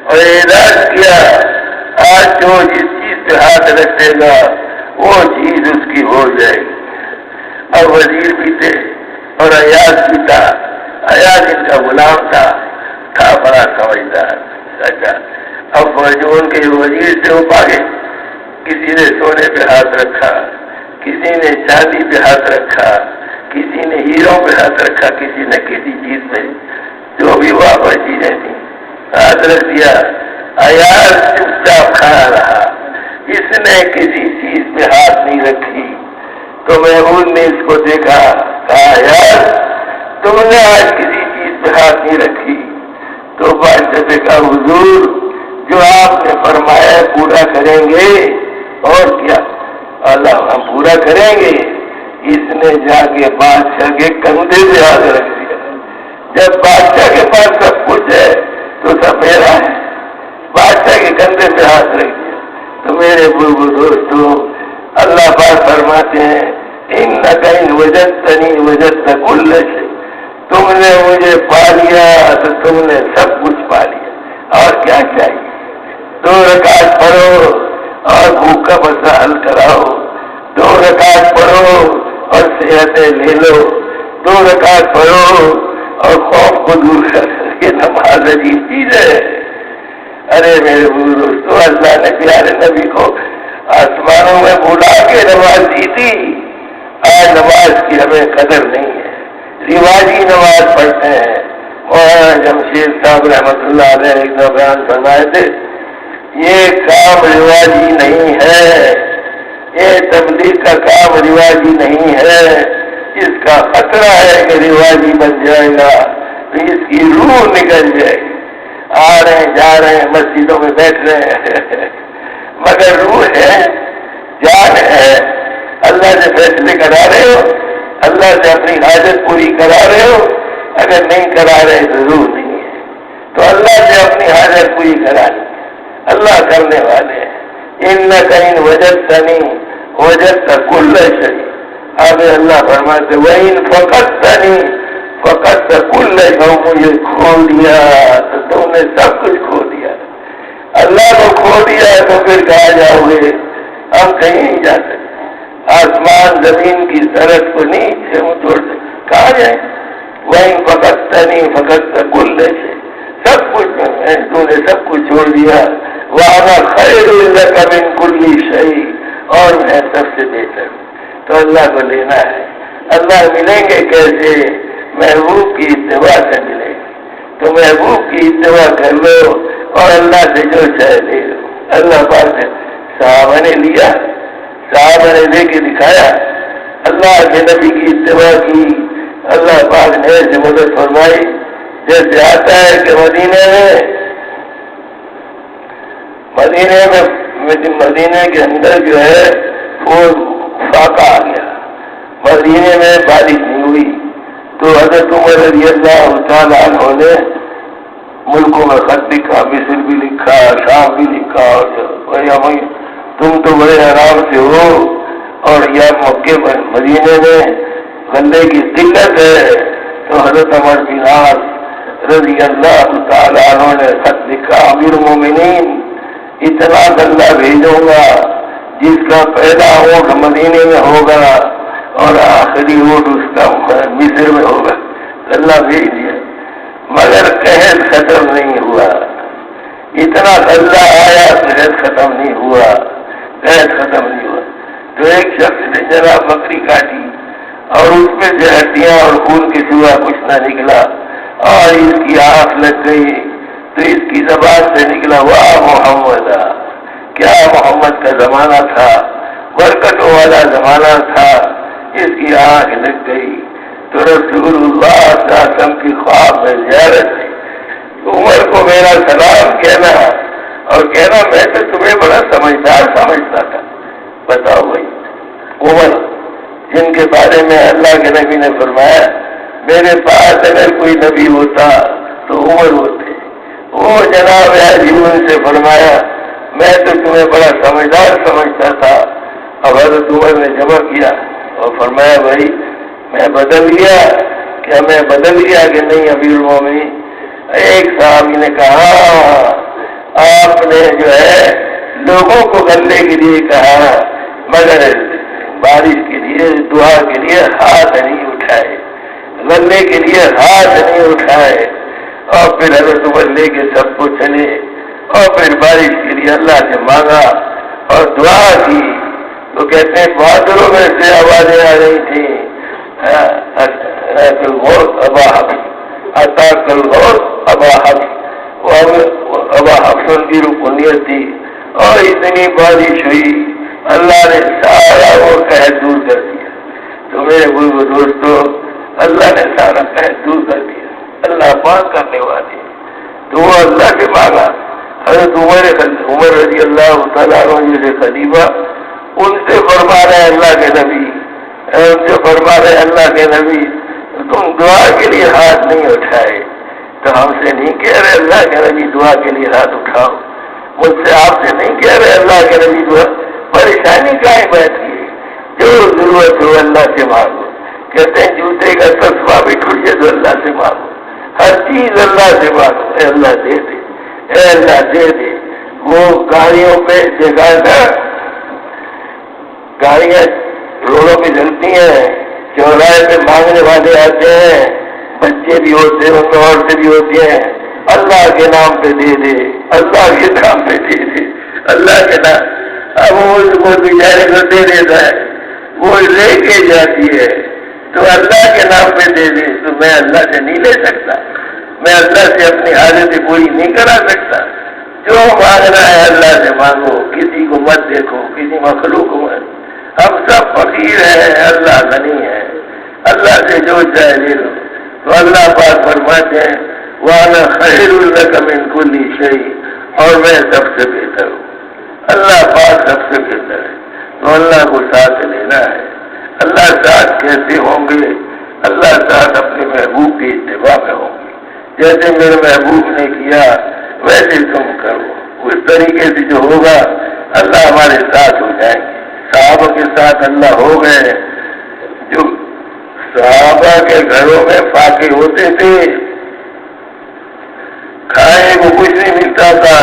اور اعلان کیا آج جو جس چیز پہ ہاتھ رکھے گا وہ چیز اس کی ہو جائے گی۔ اور وزیر بھی تھے اور ایاز بھی تھا، ایاز ان کا غلام تھا بڑا سمجھدار۔ اچھا، اب جو ان کے وزیر سے وہ پاگے، کسی نے سونے پہ ہاتھ رکھا، کسی نے چاندی پہ ہاتھ رکھا، کسی نے ہیروں پہ ہاتھ رکھا، کسی نے کسی چیز پہ، جو بھی وہاں چیزیں تھیں ہاتھ رکھ دیا۔ ایاز چپ چاپ کھڑا رہا، اس نے کسی چیز پہ ہاتھ نہیں رکھی۔ تو محمود نے اس کو دیکھا، کہا ایاز تم نے آج کسی چیز پہ ہاتھ نہیں رکھی؟ تو بادشاہ نے کہا حضور جو آپ نے فرمایا پورا کریں گے، اور کیا اللہ ہم پورا کریں گے۔ اس نے جا کے بادشاہ کے کندھے پہ ہاتھ رکھ دیا۔ جب بادشاہ کے پاس سب کچھ ہے تو سب میرا ہے، بادشاہ کے کندھے پہ ہاتھ رکھ دیا۔ تو میرے دوستو اللہ پاک فرماتے ہیں إِنَّكَ إِنْ وَجَدْتَنِي وَجَدْتَ كُلَّ شَيْءٍ، تم نے مجھے پا لیا تو تم نے سب کچھ پا لیا، اور کیا چاہیے؟ 2 رکعت پڑھو اور بھوک کا مسئلہ حل کراؤ، 2 رکعت پڑھو اور صحتیں لے لو، 2 رکعت پڑھو اور خوف کو دور کر کے نماز عجیب چیز ہے۔ ارے میرے دوستو، اللہ نے پیارے نبی کو آسمانوں میں بلا کے نماز دی تھی، آج نماز کی ہمیں قدر نہیں ہے، رواجی نماز پڑھتے ہیں۔ مولانا جمشید صاحب رحمۃ اللہ علیہ ایک دو بیان فرمائے تھے، یہ کام رواجی نہیں ہے، یہ تبلیغ کا کام رواجی نہیں ہے، اس کا خطرہ ہے کہ رواجی بن جائے گا تو اس کی روح نکل جائے گی۔ آ رہے ہیں جا رہے ہیں مسجدوں میں بیٹھ رہے ہیں مگر روح ہے، جان ہے، اللہ سے فیصلے کرا رہے ہو، اللہ سے اپنی حاجت پوری کرا رہے ہو، اگر نہیں کرا رہے تو روح نہیں ہے، تو اللہ سے اپنی حاجت پوری کرا لیں، اللہ کرنے والے ہیں۔ انک ان وجدتنی وجدت کل شیء، آگے اللہ فرماتے وَإِن فَقَدتنی فقدت کل شیء، مجھے کھو دیا تو تم نے سب کچھ کھو دیا۔ اللہ کو کھو دیا تو پھر کہاں جاؤ گے؟ ہم کہیں نہیں جا سکتے، آسمان زمین کی سرحد کو نیچے چھوڑ دے، کہاں جائیں؟ وَإِن فَقَدتنی فَقَدتَ كُلَّ شَيْءٍ، سب کچھ تو نے سب کچھ چھوڑ دیا۔ وَأَنَا خَيْرٌ لَكَ مِن كُلِّ شَيْءٍ، اور میں سب سے بہتر ہوں۔ تو اللہ کو لینا ہے۔ اللہ ملیں گے کیسے؟ محبوب کی اتباع سے ملیں گے، تو محبوب کی اتباع کر لو اور اللہ سے جو چاہے لے لو۔ اللہ پاک نے صحابہ نے لیا، صحابہ نے لے کے دکھایا، اللہ کے نبی کی اتباع کی، اللہ پاک نے ایسے مدد فرمائی جیسے آتا ہے کہ مدینے کے اندر جو ہے وہ فاقہ آ گیا، مدینے میں بارش نہیں ہوئی، تو حضرت عمر رضی اللہ تعالیٰ عنہ نے ملکوں میں خط لکھا، مصر بھی لکھا، شام بھی لکھا، اور تم تو بڑے آرام سے ہو اور یا مکے مدینے میں غلے کی قلت ہے، تو حضرت عمر بن عاص رضی اللہ تعالیٰ عنہ نے خط لکھا، امیر المومنین اتنا غلہ بھیجوں گا جس کا پہلا اونٹ مدینے میں ہوگا اور آخری اونٹ اس کا مصر میں ہوگا، غلہ بھیج دیا، مگر قحط ختم نہیں ہوا، اتنا غلہ آیا قحط ختم نہیں ہوا، قحط ختم نہیں ہوا۔ تو ایک شخص نے جناب بکری کاٹی اور اس میں سے ہڈیاں اور خون کے سوا کچھ نہ نکلا، اور اس کی آنکھ لگ گئی تو اس کی زبان سے نکلا واہ محمد، کیا محمد کا زمانہ تھا، برکتوں والا زمانہ تھا، اس کی آنکھ لگ گئی۔ تو رسول اللہ صلی اللہ علیہ وسلم کی خواب میں زیارت تھی، عمر کو میرا سلام کہنا اور کہنا میں تو تمہیں بڑا سمجھدار سمجھتا تھا۔ بتاؤ بھائی، عمر جن کے بارے میں اللہ کے نبی نے فرمایا میرے پاس اگر کوئی نبی ہوتا تو عمر ہوتے، وہ جناب عجیب سے فرمایا میں تو تمہیں بڑا سمجھدار سمجھتا تھا۔ اب حضرت عمر نے جمع کیا اور فرمایا بھائی میں بدل گیا، کیا میں بدل گیا کہ نہیں امیر المومنین؟ ایک صحابی نے کہا آپ نے جو ہے لوگوں کو غلے کے لیے کہا مگر بارش کے لیے دعا کے لیے ہاتھ نہیں اٹھائے، غلے کے لیے ہاتھ نہیں اٹھائے، اور پھر حضرت عمر لے کے سب کو چلے اور پھر بارش کے لیے اللہ سے مانگا اور دعا کی۔ تو کہتے ہیں بہادروں میں سے آوازیں آ رہی تھیں ابا حفص کی رکنیت تھی، اور اتنی بارش ہوئی اللہ نے سارا وہ قحط دور کر دیا۔ تو میرے بزرگ دوستو اللہ نے سارا قحط دور کر دیا، اللہ پاک کرنے والے، تو وہ اللہ سے مانگا۔ حضرت عمر رضی اللہ تعالیٰ عنہ جیسے خلیفہ ان سے فرما رہے اللہ کے نبی، ان سے فرما رہے اللہ کے نبی تم دعا کے لیے ہاتھ نہیں اٹھائے، تو ہم سے نہیں کہہ رہے اللہ کے نبی دعا کے لیے ہاتھ اٹھاؤ، مجھ سے آپ سے نہیں کہہ رہے اللہ کے نبی دعا، پریشانی کہیں بیٹھی ہے، جو ضرورت ہو اللہ سے مانگو۔ کہتے ہیں جوتے کا تسمہ بھی ٹوٹ جائے تو اللہ سے مانگو، ہر چیز اللہ سے مانگو، اے اللہ دے دے، اے اللہ دے دے، وہ گاڑیوں پہ دیکھا تھا، گاڑیاں روڈوں پہ چلتی ہیں، چوراہے پہ مانگنے والے آتے ہیں، بچے بھی ہوتے ہیں، عورتیں بھی ہوتی ہیں، اللہ کے نام پہ دے دے، اللہ کے نام پہ دے دے، اللہ کے نام۔ اب وہ اس کو بیچارے کو دے دیتا ہے، وہ لے کے جاتی ہے، تو اللہ کے نام پہ دے دے، تو میں اللہ سے نہیں لے سکتا، میں اللہ سے اپنی حاجتیں پوری نہیں کرا سکتا۔ جو مانگنا ہے اللہ سے مانگو، کسی کو مت دیکھو، کسی مخلوق کو مت۔ ہم سب فقیر ہیں، اللہ غنی ہے، اللہ سے جو چاہے لے لو۔ تو اللہ پاک فرماتے ہیں وَأَنَا خَيْرٌ لَكَ مِنْ كُلِّ شَيْءٍ، اور میں سب سے بہتر ہوں۔ اللہ پاک سب سے بہتر ہے، تو اللہ کو ساتھ لینا ہے۔ اللہ ساتھ کیسے ہوں گے؟ اللہ ساتھ اپنے محبوب کی اتباع میں ہوں گے، جیسے میرے محبوب نے کیا ویسے تم کرو، اس طریقے سے جو ہوگا اللہ ہمارے ساتھ ہو جائیں گے۔ صحابہ کے ساتھ اللہ ہو گئے، جو صحابہ کے گھروں میں فاقے ہوتے تھے، کھائے کو کچھ نہیں ملتا تھا،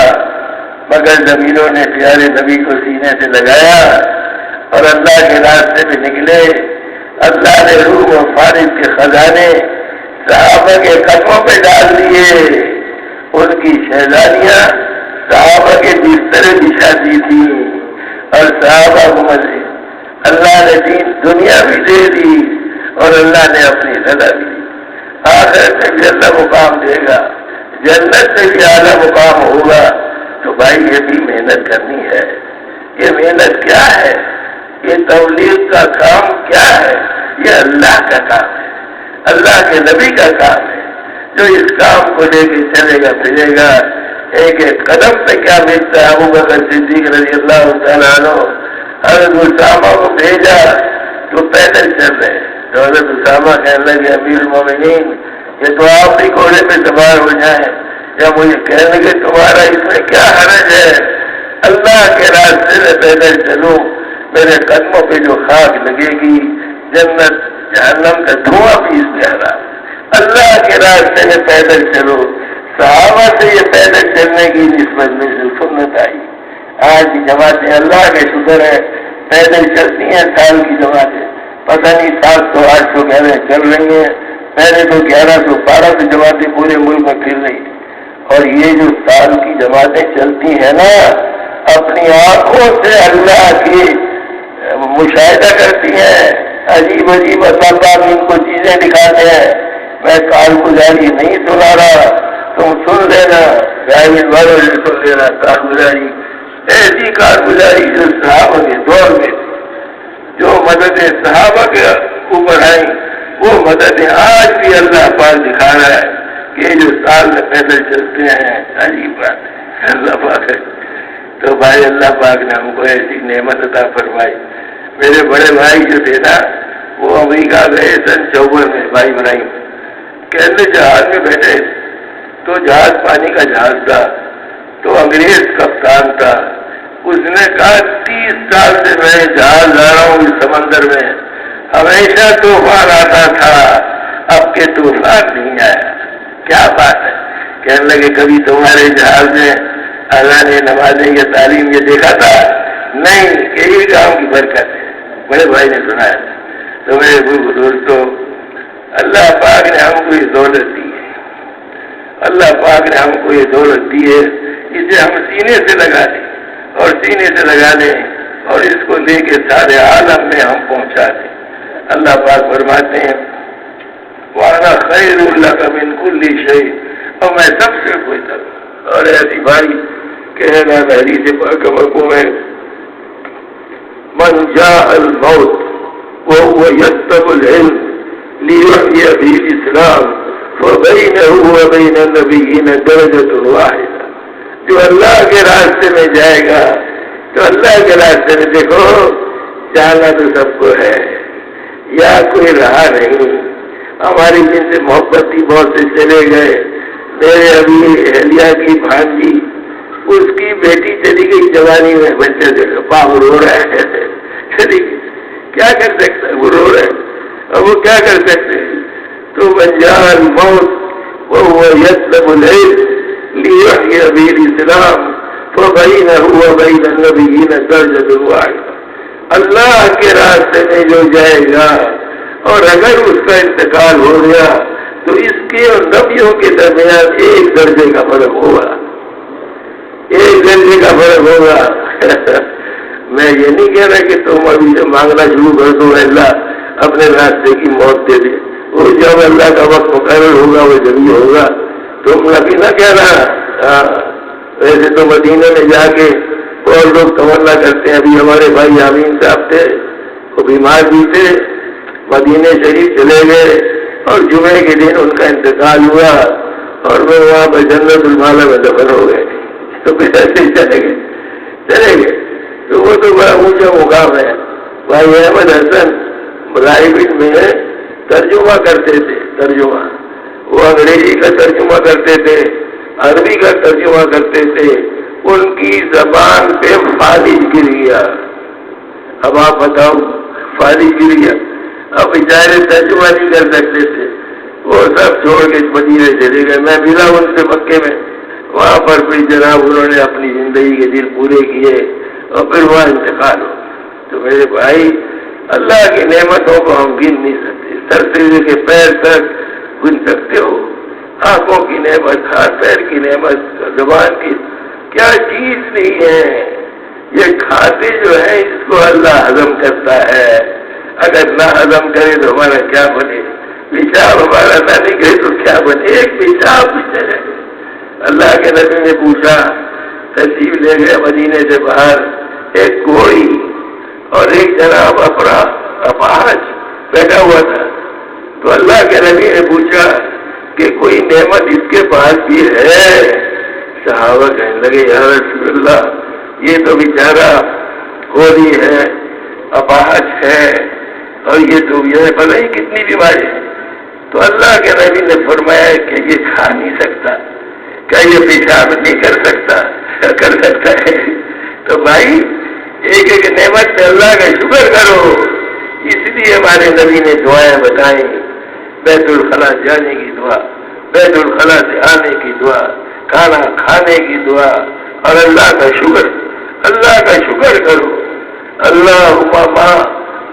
مگر زمینوں نے پیارے نبی کو سینے سے لگایا اور اللہ کے راستے پہ نکلے۔ اللہ نے روح و فارغ کے خزانے صحابہ کے قدموں پہ ڈال دیے، ان کی شہزادیاں صحابہ کے بستر بچھا دی تھی، اور صحابہ کو اللہ نے دین دنیا بھی دے دی اور اللہ نے اپنی رضا بھی دی۔ آخرت میں بھی اللہ مقام دے گا، جنت سے بھی اعلیٰ مقام ہوگا۔ تو بھائی یہ بھی محنت کرنی ہے۔ یہ محنت کیا ہے؟ یہ تبلیغ کا کام کیا ہے؟ یہ اللہ کا کام ہے، اللہ کے نبی کا کام ہے، جو اس کام کو لے کے چلے گا پھرے گا۔ ایک ایک قدم پہ کیا ملتا ہے؟ ابو بکر صدیق رضی اللہ تعالیٰ عنہ حضرت اسامہ کو بھیجا تو پیدل چل رہے، تو حضرت اسامہ کہنے لگے امیر المومنین یہ تو آپ بھی گھوڑے پہ سوار ہو جائیں، یا مجھے کہنے لگے تمہارا اس میں کیا حرج ہے؟ اللہ کے راستے میں پیدل چلوں، میرے قدموں پہ جو خاک لگے گی جنت جہنم کا دھواں بھی اس میں آ، اللہ کے راستے میں پیدل چلو۔ صحابہ سے یہ پیدل چلنے کی نسبت میں سے سنت آئی۔ آج کی جماعتیں اللہ کے شکر ہے پیدل چلتی ہیں، سال کی جماعتیں پتہ نہیں 700 800 گھریں چل رہی ہیں، پہلے تو 1100 1200 جماعتیں پورے ملک میں پھر رہی تھی۔ اور یہ جو سال کی جماعتیں چلتی ہیں نا، اپنی آنکھوں سے اللہ کی مشاہدہ کرتی ہیں، عجیب عجیب اللہ ان کو چیزیں دکھاتے ہیں۔ میں کارگزاری نہیں سنا رہا، تم سن لینا، والوں نے سن لینا۔ کارگزاری ایسی کارگزاری جو صحابہ کے دور میں تھی، جو مددیں صحابہ کے اوپر آئیں، وہ مددیں آج بھی اللہ پاک دکھا رہا ہے کہ جو سال میں پیدل چلتے ہیں، عجیب بات ہے، اللہ پاک ہے۔ تو بھائی اللہ پاک نے ہم کو ایسی نعمت عطا فرمائی۔ میرے بڑے بھائی جو تھے نا، وہ امریکہ گئے سن 54 میں، بھائی ابراہیم کہنے جہاز میں بیٹھے، تو جہاز پانی کا جہاز تھا، تو انگریز کپتان تھا، اس نے کہا 30 سال سے میں جہاز لا رہا ہوں اس سمندر میں، ہمیشہ طوفان آتا تھا، اب کے طوفان نہیں آیا، کیا بات ہے؟ کہنے لگے کبھی تمہارے جہاز میں اللہ نے نمازیں یا تعلیم یہ دیکھا تھا؟ نہیں، یہی کام کی برکت ہے۔ بڑے بھائی نے سنایا۔ تو میرے دوستوں، اللہ پاک نے ہم کو یہ دولت دی ہے، اللہ پاک نے ہم کو یہ دولت دی ہے، اسے ہم سینے سے لگا دیں اور سینے سے لگا دیں اور اس کو لے کے سارے عالم میں ہم پہنچا دیں۔ اللہ پاک فرماتے ہیں وَأَنَا خَيْرٌ لَكَ مِنْ كُلِّ شَيْءٍ، اور میں سب سے بہتر ہوں۔ اور ایسی بھائی کہنا حدیث پاک میں من جاء الموت وهو يكتب العلم ليحيي به الإسلام فبينه وبين النبيين درجة واحدة، جو اللہ کے راستے میں جائے گا تو اللہ کے راستے میں دیکھو جانا تو سب کو ہے، یا کوئی رہا نہیں۔ ہماری جن سے محبت تھی بہت سے چلے گئے۔ میرے ابھی اہلیہ کی بھانجی، اس کی بیٹی چلی گئی جوانی میں، بچے سے باپ رو رہا ہے، چلی گئی، کیا کر سکتا ہے؟ وہ رو رہا ہے، اب وہ کیا کر سکتے ہیں؟ تو بنجال موت وهو يطلب العلم ليحيي به الإسلام وبینہ وبین النبیین درجۃ واحدہ، اللہ کے راستے میں جو جائے گا اور اگر اس کا انتقال ہو گیا تو اس کے اور نبیوں کے درمیان ایک درجے کا فرق ہوگا، ایک درجے کا فرق ہوگا۔ میں یہ نہیں کہہ رہا کہ تم ابھی سے مانگنا شروع کر دو اللہ اپنے راستے کی موت دے دے، وہ جب اللہ کا وقت مقرر ہوگا وہ جبھی ہوگا، تم ابھی نہ کہہ رہا۔ ویسے تو مدینے میں جا کے اور لوگ تمنا کرتے ہیں، ابھی ہمارے بھائی آمین صاحب تھے، وہ بیمار بھی تھے، مدینے شریف چلے گئے اور جمعے کے دن ان کا انتقال ہوا اور وہ وہاں پہ جنت المالا میں دفن ہو گئے، تو پھر ایسے چلے گئے تو وہ تو بڑا اونچا مقام ہے۔ بھائی احمد حسن راہبین میں ترجمہ کرتے تھے، ترجمہ وہ انگریزی کا ترجمہ کرتے تھے، عربی کا ترجمہ کرتے تھے، ان کی زبان پہ فالج گر گیا۔ اب آپ بتاؤ، فالج گر گیا، اب بیچارے ترجمہ نہیں کر سکتے تھے، وہ سب چھوڑ کے مدینے چلے گئے۔ میں ملا ان سے مکے میں، وہاں پر پھر جناب انہوں نے اپنی زندگی کے دن پورے کیے اور پھر وہاں انتقال ہو۔ تو میرے بھائی، اللہ کی نعمتوں کو ہم گن نہیں سکتے، سر سے لے کے پیر تک گن سکتے ہو، آنکھوں کی نعمت، ہاتھ پیر کی نعمت، زبان کی، کیا چیز نہیں ہے۔ یہ کھاتے جو ہے اس کو اللہ ہضم کرتا ہے، اگر نہ ہضم کرے تو ہمارا کیا بنے، پیشاب ہمارا نہ نکلے تو کیا بنے، ایک پیشاب بھی چلے۔ اللہ کے نبی نے پوچھا، تشریف لے گئے مدینے سے باہر، ایک گھوڑی اور ایک جناب اپنا اپاہج بیٹھا ہوا تھا، تو اللہ کے نبی نے پوچھا کہ کوئی نعمت اس کے پاس بھی ہے؟ صحابہ کہنے لگے یا رسول اللہ یہ تو بیچارہ گھوڑی ہے، اپاہج ہے، اور یہ تو یہ پتہ نہیں کتنی بیماری ہے۔ تو اللہ کے نبی نے فرمایا کہ یہ کھا نہیں سکتا، کیا یہ پیشاب نہیں کر سکتا؟ کر سکتا ہے۔ تو بھائی ایک ایک نعمت پہ اللہ کا شکر کرو، اس لیے ہمارے نبی نے دعائیں بتائیں، بیت الخلا جانے کی دعا، بیت الخلا سے آنے کی دعا، کھانا کھانے کی دعا، اور اللہ کا شکر، اللہ کا شکر کرو۔ اللہم ما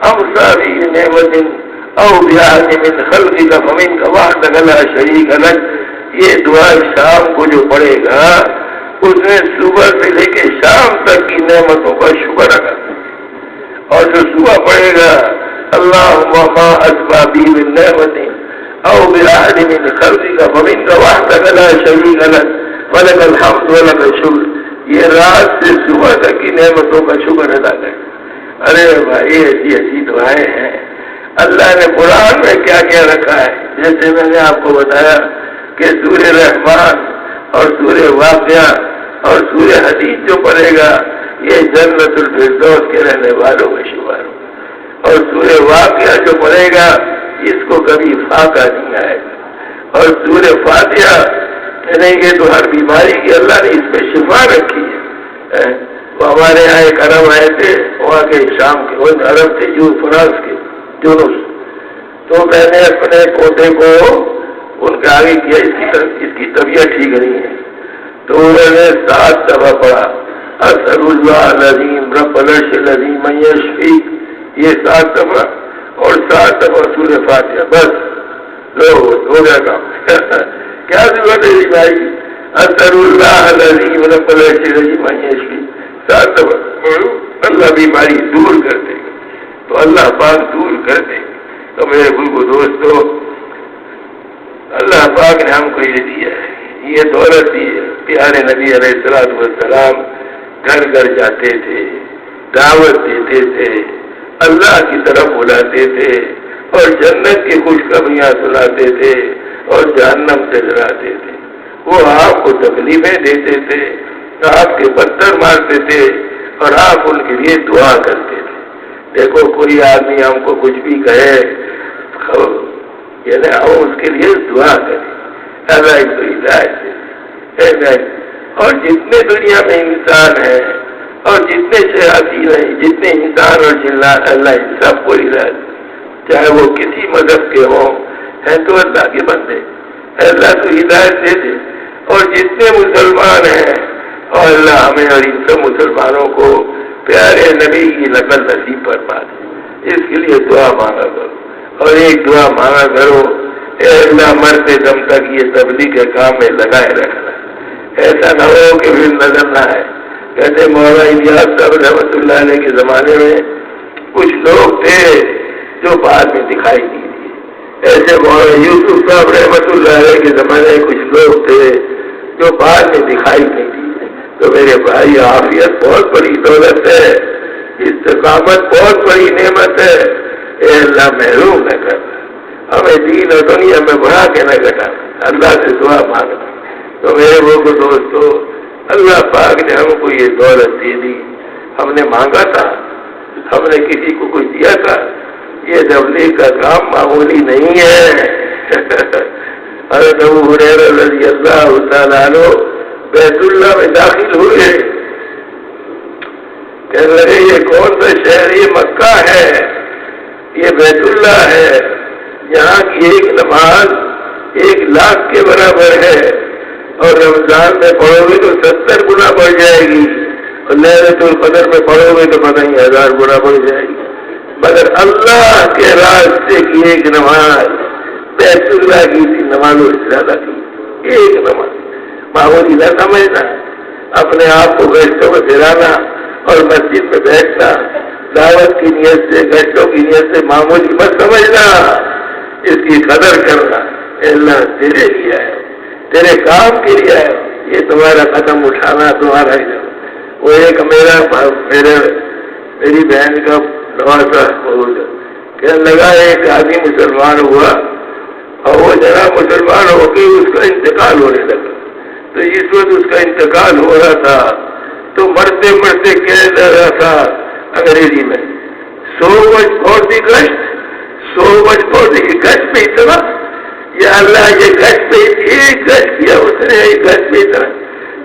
امسا بی نعمت او بیاد من خلقک فمنک وحدک لا شریک لک، یہ دعا شام کو جو پڑھے گا اس نے صبح سے لے کے شام تک کی نعمتوں کا شکر ادا، اور جو صبح پڑھے گا اللہم ما اسبا بی من نعمت او بیاد من خلقک فمنک وحدک لا شریک لک ولک الحمد ولک الشکر، یہ رات سے صبح تک کی نعمتوں کا شکر ادا کرے۔ ارے بھائی ایسی ایسی دعائیں ہیں، اللہ نے قرآن میں کیا کیا رکھا ہے، جیسے میں نے آپ کو بتایا کہ سورہ رحمان اور سورہ واقعہ اور سورہ حدید جو پڑھے گا یہ جنت الفردوس کے رہنے والوں میں شمار ہو، اور سورہ واقعہ جو پڑھے گا اس کو کبھی فاقہ نہیں آئے گا، اور سورہ فاتحہ نہیں کہ تو ہر بیماری کی اللہ نے اس میں شفا رکھی ہے۔ وہ ہمارے یہاں ایک عرب آئے تھے، وہاں کے شام کے، وہ عرب تھے جو فرانس کے جونس، تو میں نے اپنے پوتے کو ان کے آگے کیا، اس کی طبیعت ٹھیک نہیں ہے، تو انہوں نے 7 دفعہ پڑھا اسأل اللہ العظیم رب العرش العظیم ان یشفی، یہ 7 دفعہ اور 7 دفعہ سورہ فاتحہ، بس لو ہو گیا کام۔ کیا ضرورت ہے بھائی، اسأل اللہ العظیم رب العرش العظیم ان یشفی 7 دفعہ، اللہ بیماری دور کر دے گا، تو اللہ پاک دور کر دے گا۔ تو میرے بزرگوں دوستو، اللہ پاک نے ہم کو یہ دیا ہے، یہ دولت دی ہے۔ پیارے نبی علیہ الصلوۃ والسلام گھر گھر جاتے تھے، دعوت دیتے تھے، اللہ کی طرف بلاتے تھے، اور جنت کی خوشخبریاں سناتے تھے اور جہنم سے ڈراتے تھے۔ وہ آپ کو تکلیفیں دیتے تھے، آپ کے پتھر مارتے تھے، اور آپ ان کے لیے دعا کرتے تھے۔ دیکھو کوئی آدمی ہم کو کچھ بھی کہے، یعنی ہم اس کے لیے دعا کریں، اللہ اس کو ہدایت دے۔ اور جتنے دنیا میں انسان ہیں اور جتنے شیاطین ہیں، جتنے انسان اور جنات، اللہ ان سب کو ہدایت دے، چاہے وہ کسی مذہب کے ہوں، ہے تو اللہ کے بندے، اللہ تو ہدایت دے دے۔ اور جتنے مسلمان ہیں اور اللہ ہمیں اور ان سب مسلمانوں کو پیارے نبی کی نقل نصیب فرما دے، اس کے لیے دعا مانگا کرو اور ایک دعا مانگا کرو، اے اللہ مرتے دم تک یہ تبلیغ کے کام میں لگائے رکھنا، ایسا نہ ہو کہ پھر نظر نہ آئے۔ کہتے مولانا الیاس صاحب رحمۃ اللہ علیہ کے زمانے میں کچھ لوگ تھے جو بعد میں دکھائی نہیں دیے، ایسے مولانا یوسف صاحب رحمۃ اللہ علیہ کے زمانے میں کچھ لوگ تھے جو بعد میں دکھائی نہیں دیے۔ تو میرے بھائی عافیت بہت بڑی دولت ہے، استقامت بہت بڑی نعمت ہے، اے اللہ محروم نہ کرنا، ہمیں دین اور دنیا میں بڑھا کے نہ گھٹانا، اللہ سے دعا مانگنا۔ تو میرے وہ دوستو، اللہ پاک نے ہم کو یہ دولت دے دی، ہم نے مانگا تھا، ہم نے کسی کو کچھ دیا تھا، یہ تبلیغ کا کام معمولی نہیں ہے۔ حضرت ابو ہریرہ رضی اللہ تعالیٰ عنہ بیت اللہ میں داخل ہوئے، کہنے لگے یہ کون سا شہر؟ یہ مکہ ہے، یہ بیت اللہ ہے، یہاں کی ایک نماز 1,00,000 کے برابر ہے، اور رمضان میں پڑھو گے تو 70 گنا بڑھ جائے گی، اور لیلۃ القدر میں پڑھو گے تو پتہ نہیں 1000 گنا بڑھ جائے گی، مگر اللہ کے راستے کی ایک نماز بیت اللہ کی نمازوں سے زیادہ کی، ایک نماز معمولی نہ سمجھنا، اپنے آپ کو گشتوں میں پھرانا اور مسجد میں بیٹھنا دعوت کی نیت سے، گشتوں کی نیت سے معمولی مت سمجھنا، اس کی قدر کرنا، اللہ تیرے لیے ہے، تیرے کام کے لیے ہے، یہ تمہارا قدم اٹھانا تمہارا ہی۔ وہ ایک میری بہن کا نواسا کہنے لگا، ایک آدمی مسلمان ہوا اور وہ ذرا مسلمان ہو کے اس کا انتقال ہونے لگا، تو اس وقت اس کا انتقال ہو رہا تھا تو مرتے مرتے کہہ رہا تھا انگریزی میں، so much for the gust، so much for the gust پہ اتنا، یا اللہ یہ گشت پہ ایک گشت کیا اس نے، ایک گشت پہ اتنا۔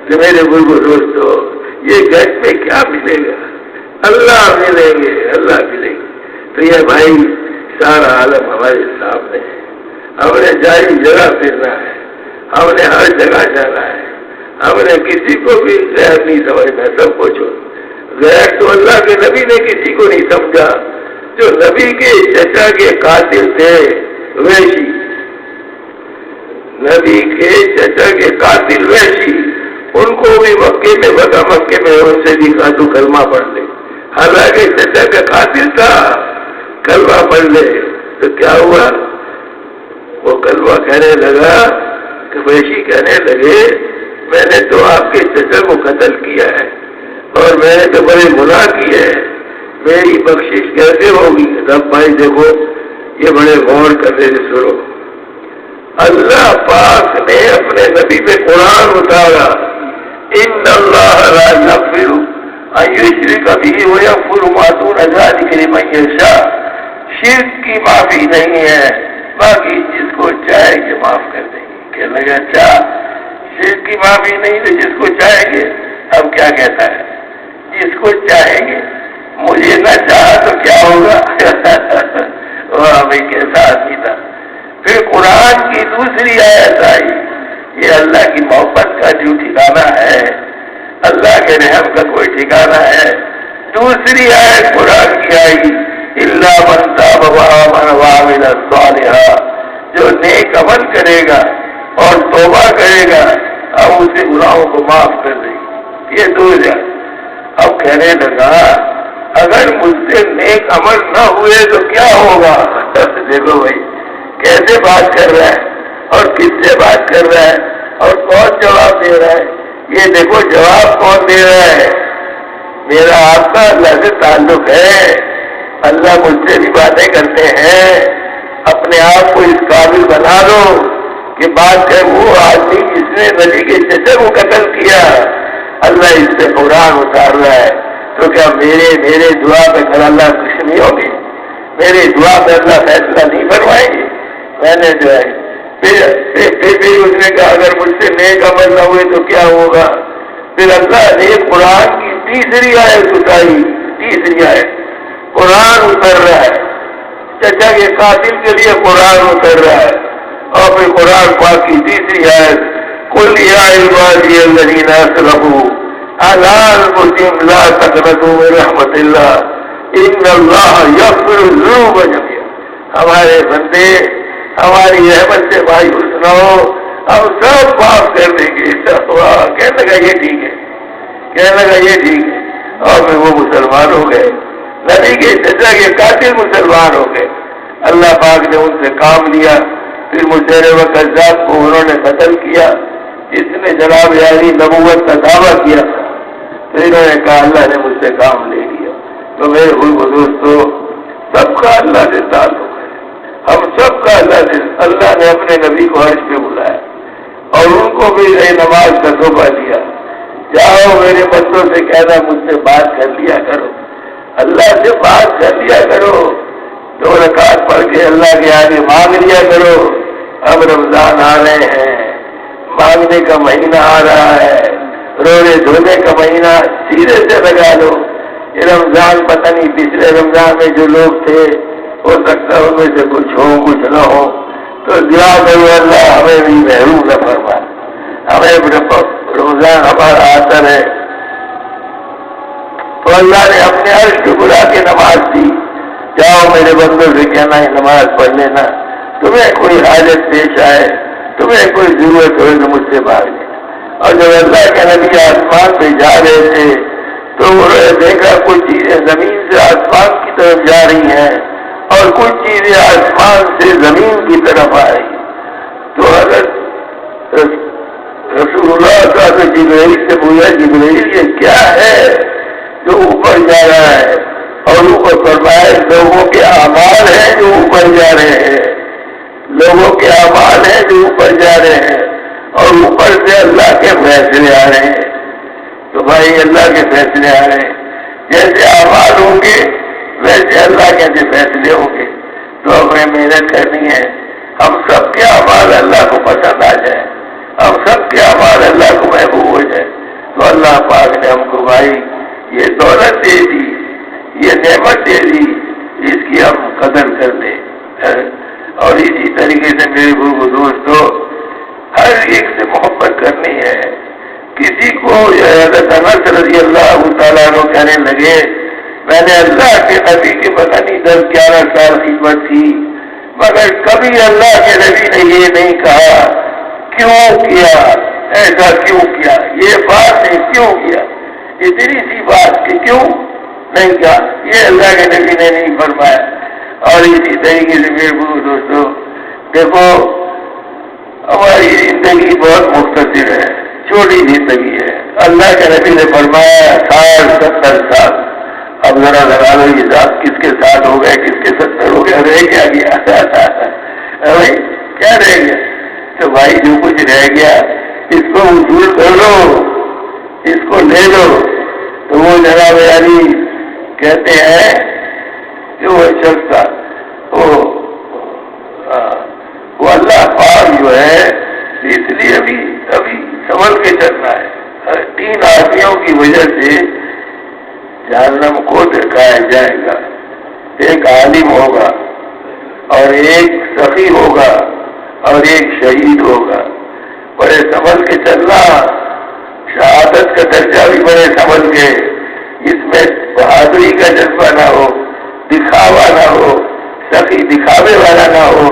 تو میرے بزرگ دوستو، یہ گشت پہ کیا ملے گا؟ اللہ ملیں گے، اللہ ملیں گے۔ تو یہ بھائی سارا عالم ہمارے سامنے ہے، ہم نے جاری جگہ پھرنا ہے، ہم نے ہر جگہ جانا ہے، ہم نے کسی کو بھی غیر نہیں سمجھنا، سب کو چھوڑ۔ غیر تو اللہ کے نبی نے کسی کو نہیں سمجھا، جو نبی کے چچا کے قاتل تھے ویشی، نبی کے چچا کے قاتل ویشی، ان کو بھی مکے میں بتا، مکے میں ان سے بھی کہا تو کلمہ پڑھ لے، حالانکہ چچا کا قاتل تھا، کلمہ پڑھ لے۔ تو کیا ہوا؟ وہ کلمہ کہنے لگا کہ ویشی کہنے لگے میں نے تو آپ کے چچا کو قتل کیا ہے اور میں نے تو بڑے گناہ کیے ہیں، میری بخشش کیسے ہوگی؟ رب بھائی دیکھو، یہ بڑے غور کرنے سے سنو، اللہ پاک نے اپنے نبی پہ قرآن اتارا، ان اللہ لا یغفر ان یشرک بہ ویغفر ما دون ذلک لمن یشاء، شرک کی معافی نہیں ہے، باقی جس کو چاہے کہ معاف کر دیں گے۔ کہ لگے اچھا شرک کی معافی نہیں تو جس کو چاہیں گے، اب کیا کہتا ہے؟ جس کو چاہیں گے، مجھے نہ چاہا تو کیا ہوگا؟ وہ ہمیں کیسا آدمی تھا۔ پھر قرآن کی دوسری آیت آئی، یہ اللہ کی محبت کا جو ٹھکانہ ہے، اللہ کے رحم کا کوئی ٹھکانہ ہے۔ دوسری آیت قرآن کی آئی، الا من تاب وآمن وعمل صالحا، جو نیک عمل کرے گا اور توبہ کرے گا اب اسے گناہوں کو معاف کر دے گی۔ یہ دو جائے۔ اب کہنے لگا اگر مجھ سے نیک عمل نہ ہوئے تو کیا ہوگا؟ دیکھو بھائی کیسے بات کر رہا ہے اور کس سے بات کر رہا ہے اور کون جواب دے رہا ہے۔ یہ دیکھو جواب کون دے رہا ہے، میرا آپ کا اللہ سے تعلق ہے، اللہ مجھ سے بھی باتیں کرتے ہیں، اپنے آپ کو اس قابل بنا دو کہ بات کہ وہ آدمی جس نے نبی کے چچا کو قتل کیا، اللہ اس سے قرآن اتار رہا ہے، تو کیا میرے دعا میں کل اللہ خوش نہیں ہوگی؟ میری دعا میں اللہ فیصلہ نہیں فرمائیں گے؟ میں نے جو ہے پھر اس نے کہا اگر مجھ سے نیک عمل نہ ہوئے تو کیا ہوگا؟ پھر اللہ نے قرآن کی تیسری آیت اتاری، تیسری آیت قرآن اتر رہا ہے، چچا کے قاتل کے لیے قرآن اتر رہا ہے، اور پھر قرآن پاک کی تیسری آیت قل یا عبادی الذین اسرفوا حلال مسلم لا تقنطوا من رحمت اللہ ان اللہ یغفر الذنوب جميعا. ہمارے بندے ہماری رحمت سے مایوس نہ ہو، ہم سب معاف کر دیں گے. کہنے لگا یہ ٹھیک ہے، کہنے لگا یہ ٹھیک ہے. اور پھر وہ مسلمان ہو گئے، نبی کے چچا کے قاتل مسلمان ہو گئے. اللہ پاک نے ان سے کام لیا. پھر مسیلمہ کذاب کو انہوں نے قتل کیا، جس نے جناب علی نبوت کا دعویٰ کیا تھا. تو انہوں نے کہا اللہ نے مجھ سے کام لے لیا. تو میرے دوستو، سب کا اللہ سے تعلق ہے، ہم سب کا اللہ نے اپنے نبی کو عرش پہ بلایا اور ان کو بھی نماز کا تحفہ دیا. جاؤ میرے بندوں سے کہنا مجھ سے بات کر لیا کرو، اللہ سے بات کر لیا کرو، 2 رکعت پڑھ کے اللہ کے آگے مانگ لیا کرو. اب رمضان آ رہے ہیں، مانگنے کا مہینہ آ رہا ہے، رونے دھونے کا مہینہ سیدھے سے لگا لو. یہ رمضان پتہ نہیں پچھلے رمضان میں جو لوگ تھے ہو سکتا ہے ان میں سے کچھ ہو کچھ نہ ہو، تو دعا کرو اللہ ہمیں بھی محروم نہ فرما. ہمیں رمضان ہمارا آتا ہے تو اللہ نے اپنے عرش کو بلا کے نماز دی. جاؤ میرے بندوں سے کہنا ہے نماز پڑھ لینا، تمہیں کوئی حاجت پیش آئے، تمہیں کوئی ضرورت ہو تو مجھ سے مانگ لینا. اور جب اللہ کے نبی آسمان پہ جا رہے تھے تو انہوں نے دیکھا کچھ چیزیں زمین سے آسمان کی طرف جا رہی ہیں اور کچھ چیزیں آسمان سے زمین کی طرف آ رہی ہیں. تو حضرت رسول اللہ صلی اللہ علیہ وسلم جبرائیل سے پوچھا جبرائیل یہ کیا ہے جو اوپر جا رہا ہے؟ اور اوپر فرمایا لوگوں کے اعمال ہیں جو اوپر جا رہے ہیں، لوگوں کے اعمال ہیں جو اوپر جا رہے ہیں اور اوپر سے اللہ کے فیصلے آ رہے ہیں. تو بھائی اللہ کے فیصلے آ رہے ہیں، جیسے اعمال ہوں گے ویسے اللہ کے فیصلے ہوں گے. تو ہمیں محنت کرنی ہے ہم سب کے اعمال اللہ کو پسند آ جائیں، ہم سب کے اعمال اللہ کو محبوب ہو جائے. تو اللہ پاک نے ہم کو بھائی یہ دولت دے دی، یہ نعمت دے دی، اس کی ہم قدر کر دیں. اور اسی طریقے سے میرے دوستو ہر ایک سے محبت کرنی ہے. کسی کو حضرت انس رضی اللہ تعالیٰ عنہ کہنے لگے میں نے اللہ کے نبی کے پتہ نہیں 10-11 سال خدمت کی مگر کبھی اللہ کے نبی نے یہ نہیں کہا کیوں کیا، ایسا کیوں کیا، یہ بات نہیں کیوں کیا، اتنی سی بات کہ کیوں نہیں کہا، یہ اللہ کے نبی نے نہیں فرمایا. اور اسی طریقے سے میرے دوستو دیکھو ہماری زندگی بہت مختصر ہے، چھوٹی زندگی ہے. اللہ کے نبی نے فرمایا 60-70 سال. اب ذرا لگا لو یہ ساتھ کس کے ساتھ ہو گئے، کس کے 70 ہو گئے، رہ کیا گیا بھائی کیا رہ گیا؟ تو بھائی جو کچھ رہ گیا اس کو وصول کر لو، اس کو لے لو. تو وہ جناب علی کہتے ہیں کہ وہ شخص تھا وہ اللہ پاک جو ہے اس لیے ابھی سنبھل کے چلنا ہے. 3 آدمیوں کی وجہ سے جہنم کو دکھایا جائے گا. ایک عالم ہوگا اور ایک سخی ہوگا اور ایک شہید ہوگا. بڑے سنبھل کے چلنا، شہادت کا درجہ بھی بڑے سنبھل کے، اس میں بہادری کا جذبہ نہ ہو، دکھاوا نہ ہو، سخی دکھاوے والا نہ ہو.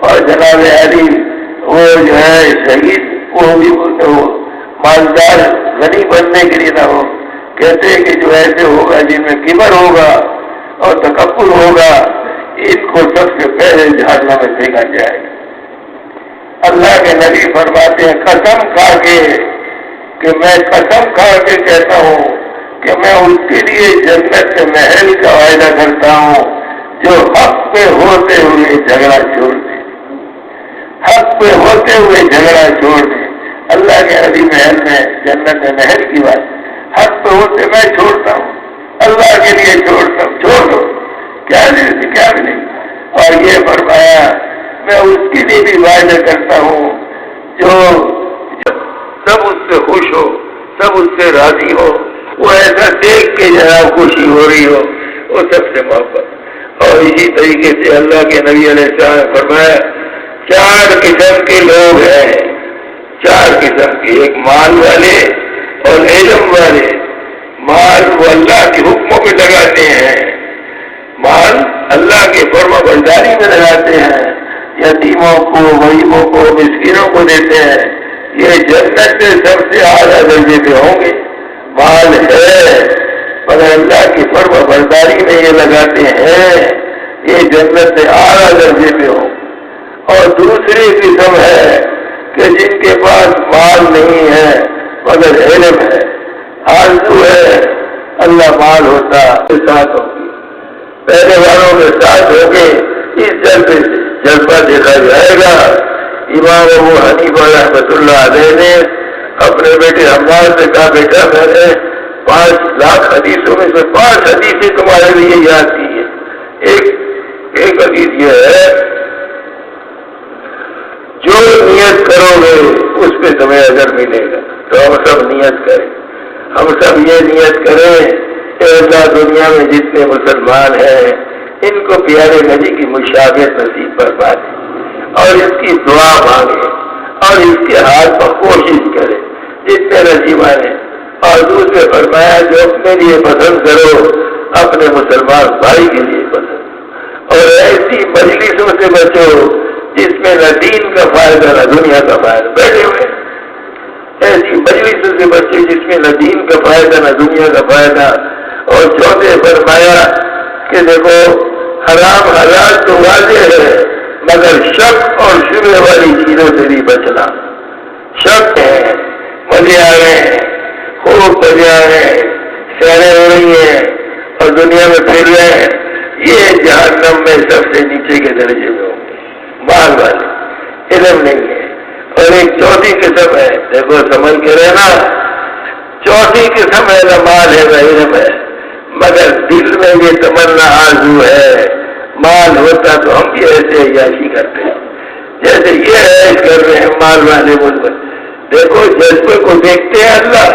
اور جناب علی وہ جو ہے شہید وہ بھی مالدار غنی بننے کے لیے نہ ہو. کہتے ہیں کہ جو ایسے ہوگا جن میں کبر ہوگا اور تکبر ہوگا ان کو سب سے پہلے جہنم میں پھینکا جائے گا. اللہ کے نبی فرماتے ہیں قسم کھا کے کہ میں قسم کھا کے کہتا ہوں کہ میں اس کے لیے جنت کے محل کا وعدہ کرتا ہوں جو حق پہ ہوتے ہوئے جھگڑا چھوڑ دے، حق پہ ہوتے ہوئے جھگڑا چھوڑ دے. اللہ کے نبی محل میں جنت میں محل کی بات حق پہ ہوتے میں چھوڑتا ہوں، اللہ کے لیے چھوڑتا ہوں، چھوڑ دو کیا بھی نہیں. اور یہ فرمایا میں اس کے لیے بھی وعدہ کرتا ہوں جو سب اس سے خوش ہو، سب اس سے راضی ہو، وہ ایسا دیکھ کے جناب خوشی ہو رہی ہو، وہ سب سے محبت. اور اسی طریقے سے اللہ کے نبی علیہ السلام نے فرمایا 4 قسم کے لوگ ہیں، 4 قسم کے. ایک مال والے، اور علم والے مال وہ اللہ کے حکموں پہ لگاتے ہیں، مال اللہ کے فرما برداری میں لگاتے ہیں، یتیموں کو، غریبوں کو، مسکینوں کو دیتے ہیں، یہ جنت میں سب سے اعلیٰ درجے پہ ہوں گے۔ مال ہے مگر اللہ کی فرما برداری میں یہ لگاتے ہیں، یہ جنت میں اعلیٰ درجے پہ ہوں۔ اور دوسری قسم ہے کہ جن کے پاس مال نہیں ہے مگر علم ہے، آرزو ہے اللہ مال ہوتا کے ساتھ ہوگی، پہلے والوں کے ساتھ ہوگے، اس جذبہ دیکھا جائے گا۔ امام ابو حنیفہ رحمۃ اللہ علیہ نے اپنے بیٹے حماد سے کہا، بیٹا میں نے 5 لاکھ حدیثوں میں سے 5 حدیثیں تمہارے لیے یاد کی ہے۔ ایک حدیث یہ ہے، جو نیت کرو گے اس پہ تمہیں اجر ملے گا۔ تو ہم سب نیت کریں، ہم سب یہ نیت کریں کہ اللہ دنیا میں جتنے مسلمان ہیں ان کو پیارے نبی کی مشابہت نصیب فرما دے، اور اس کی دعا مانگے اور اس کے ہاتھ پر کوشش کرے جتنے نصیب آنے۔ اور دوسرے فرمایا جو اپنے لیے پسند کرو اپنے مسلمان بھائی کے لیے پسند، اور ایسی مجلسوں سے بچو جس میں نہ دین کا فائدہ نہ دنیا کا فائدہ، بیٹھے ہوئے ایسی مجلسوں سے بچے جس میں نہ دین کا فائدہ نہ دنیا کا فائدہ۔ اور چوتھے فرمایا کہ دیکھو حرام حلال تو واضح ہے مگر شک اور شبہ والی چیزوں سے بھی بچنا۔ شک ہے، مزے آ رہے ہیں، خوب مزے آ رہے ہیں، سیریں ہو رہی ہیں اور دنیا میں پھر رہے ہیں، یہ جہنم میں سب سے نیچے کے درجے میں ہوں گے، مال والے، علم نہیں ہے۔ اور ایک چوتھی قسم ہے، دیکھو سمجھ کے رہنا، چوتھی قسم ہے نہ مال ہے نہ علم ہے مگر دل میں یہ تمنا آرزو ہے، مال ہوتا تو ہم بھی ایسے عیاشی کرتے ہیں جیسے یہ عیش کر رہے ہیں مال والے ملک۔ دیکھو جذبے کو دیکھتے ہیں اللہ،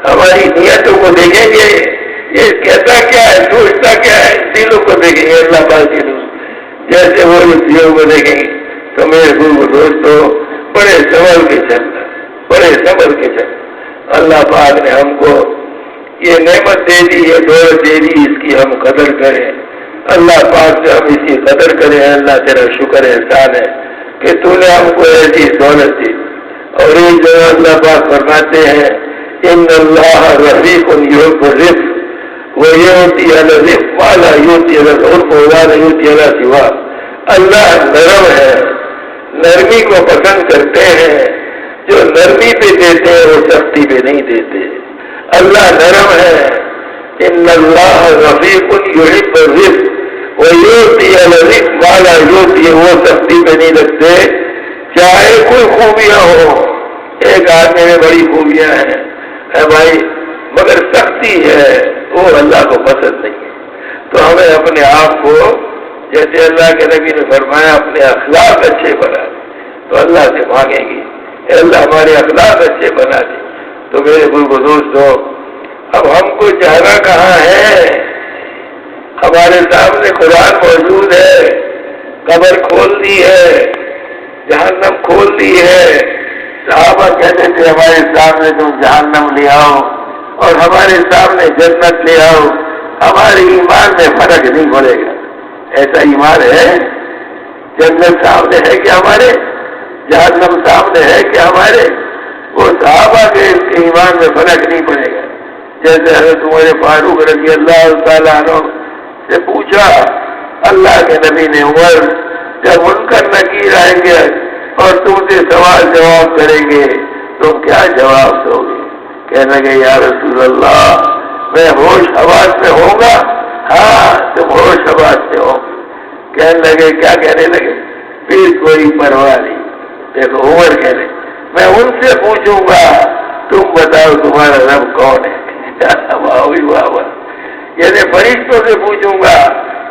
ہماری نیتوں کو دیکھیں گے، یہ کہتا کیا ہے، سوچتا کیا ہے، دلوں کو دیکھیں گے اللہ پاک کے دوست، جیسے وہ دلوں کو دیکھیں گے۔ تو میرے دوستو بڑے صبر کے چلنا، بڑے صبر کے چلنا۔ اللہ پاک نے ہم کو یہ نعمت دے دی، یہ دولت دے دی، اس کی ہم قدر کریں۔ اللہ پاک سے ہم اس کی قدر کریں۔ اللہ تیرا شکر احسان ہے کہ تو نے ہم کو ایسی دولت دی۔ اور ایک جگہ اللہ پاک فرماتے ہیں ان اللہ رفیق یحب الرفق ویؤتی علی الرفق ما لا یؤتی علی العرف ولا یؤتی علی سوا۔ اللہ نرم ہے، نرمی کو پسند کرتے ہیں، جو نرمی پہ دیتے ہیں وہ سختی پہ نہیں دیتے۔ اللہ نرم ہے، ان اللہ رفیق یحب الرفق ویؤتی علی الرفق ما لا یؤتی، وہ سختی پہ نہیں رکھتے چاہے کوئی خوبیاں ہو۔ ایک آدمی میں بڑی خوبیاں ہیں اے بھائی مگر سختی ہے، وہ اللہ کو پسند نہیں ہے۔ تو ہمیں اپنے آپ کو جیسے اللہ کے نبی نے فرمایا اپنے اخلاق اچھے بنا دے، تو اللہ سے مانگیں گے اے اللہ ہمارے اخلاق اچھے بنا دے۔ تو میرے دوستو اب ہم کو جانا کہاں ہے؟ ہمارے سامنے قرآن موجود ہے، قبر کھول دی ہے، جہنم کھول دی ہے۔ صحابہ کہتے تھے ہمارے سامنے تم جہنم لے آؤ اور ہمارے سامنے جنت لے آؤ، ہمارے ایمان میں فرق نہیں پڑے گا۔ ایسا ایمان ہے؟ جنت سامنے ہے کہ ہمارے، جہنم سامنے ہے کہ ہمارے؟ وہ صحابہ کے ایمان میں فرق نہیں پڑے گا۔ جیسے حضرت عمر فاروق رضی اللہ تعالیٰ عنہ سے پوچھا اللہ کے نبی نے، عمر جب منکر نکیر آئیں گے اور تم سے سوال جواب کریں گے تم کیا جواب دو گے؟ کہنے لگے یا رسول اللہ میں ہوش حواس میں ہوں گا۔ ہاں تم ہوش حواس میں ہو گے۔ کہنے لگے کیا کہنے لگے؟ پھر کوئی پرواہ نہیں۔ دیکھو عمر کہنے میں ان سے پوچھوں گا تم بتاؤ تمہارا رب کون ہے؟ واہ واہ، یعنی فرشتوں سے پوچھوں گا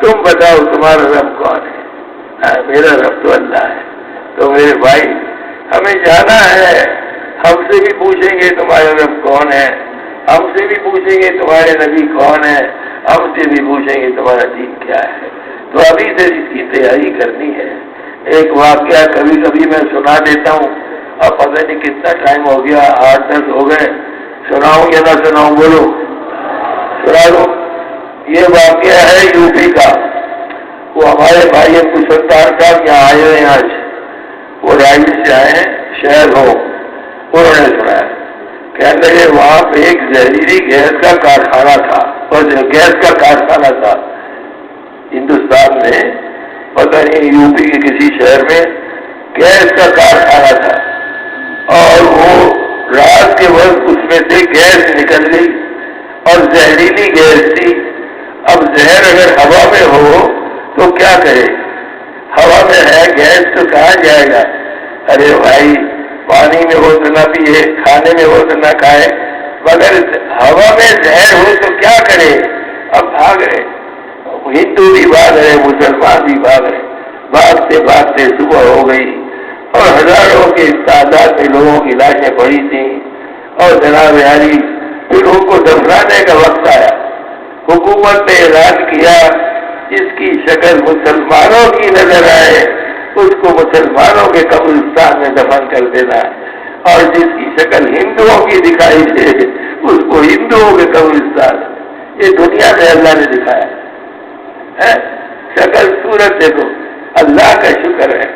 تم بتاؤ تمہارا رب کون ہے؟ میرا رب تو اللہ ہے۔ تو میرے بھائی ہمیں جانا ہے، ہم سے بھی پوچھیں گے تمہارا رب کون ہے، ہم سے بھی پوچھیں گے تمہارے نبی کون ہے، ہم سے بھی پوچھیں گے تمہارا دین کیا ہے۔ تو ابھی سے اس کی تیاری کرنی ہے۔ ایک واقعہ کبھی کبھی میں سنا دیتا ہوں، اب پتہ نہیں کتنا ٹائم ہو گیا، 8-10 ہو گئے سناؤں یا نہ سناؤں؟ بولو، سنا دو۔ یہ واقعہ ہے یو پی کا۔ وہ ہمارے بھائی ابو ستار صاحب یہاں آئے ہوئے ہیں آج، وہ رائل سے آئے ہیں، شہر ہو، انہوں نے سنا ہے، کہنے لگے وہاں پہ ایک زہریلی گیس کا کارخانہ تھا، اور گیس کا کارخانہ تھا ہندوستان میں، پتہ نہیں یو پی کے کسی شہر میں گیس کا کارخانہ تھا، اور وہ رات کے وقت اس میں سے گیس نکل گئی اور زہریلی گیس تھی۔ اب زہر اگر ہوا میں ہو تو کیا کرے؟ ہوا میں ہے گیس تو کہاں جائے گا؟ ارے بھائی، پانی میں ہو تو نہ پیے، کھانے میں ہو تو نہ کھائے، مگر ہوا میں زہر ہو تو کیا کرے؟ اب بھاگ رہے، ہندو بھی بھاگ رہے، مسلمان بھی بھاگ رہے، بھاگتے بھاگتے صبح ہو گئی اور ہزاروں کے تعداد میں لوگوں کی لاشیں پڑی تھیں، اور جناب عالی پھر ان کو دفنانے کا وقت آیا۔ حکومت نے اعلان کیا جس کی شکل مسلمانوں کی نظر آئے اس کو مسلمانوں کے قبرستان میں دفن کر دینا، اور جس کی شکل ہندوؤں کی دکھائی دے اس کو ہندوؤں کے قبرستان۔ یہ دنیا میں اللہ نے دکھایا ہے، شکل صورت دیکھو۔ اللہ کا شکر ہے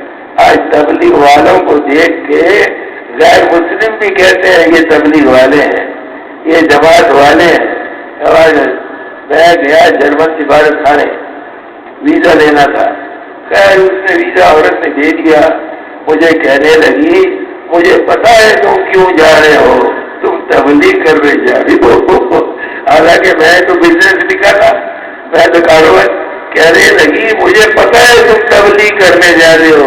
آج تبلیغ والوں کو دیکھ کے غیر مسلم بھی کہتے ہیں یہ تبلیغ والے ہیں، یہ جماعت والے ہیں۔ میں گیا جرمن سفارت خانے، ویزا لینا تھا، خیر اس نے ویزا عورت نے دے دیا، مجھے کہنے لگی مجھے پتا ہے تم کیوں جا رہے ہو، تم تبلیغ کرنے جا رہی ہو۔ حالانکہ میں تو بزنس بھی کر رہا، میں تو کاروبار۔ کہنے لگی مجھے پتا ہے تم تبلیغ کرنے جا رہے ہو،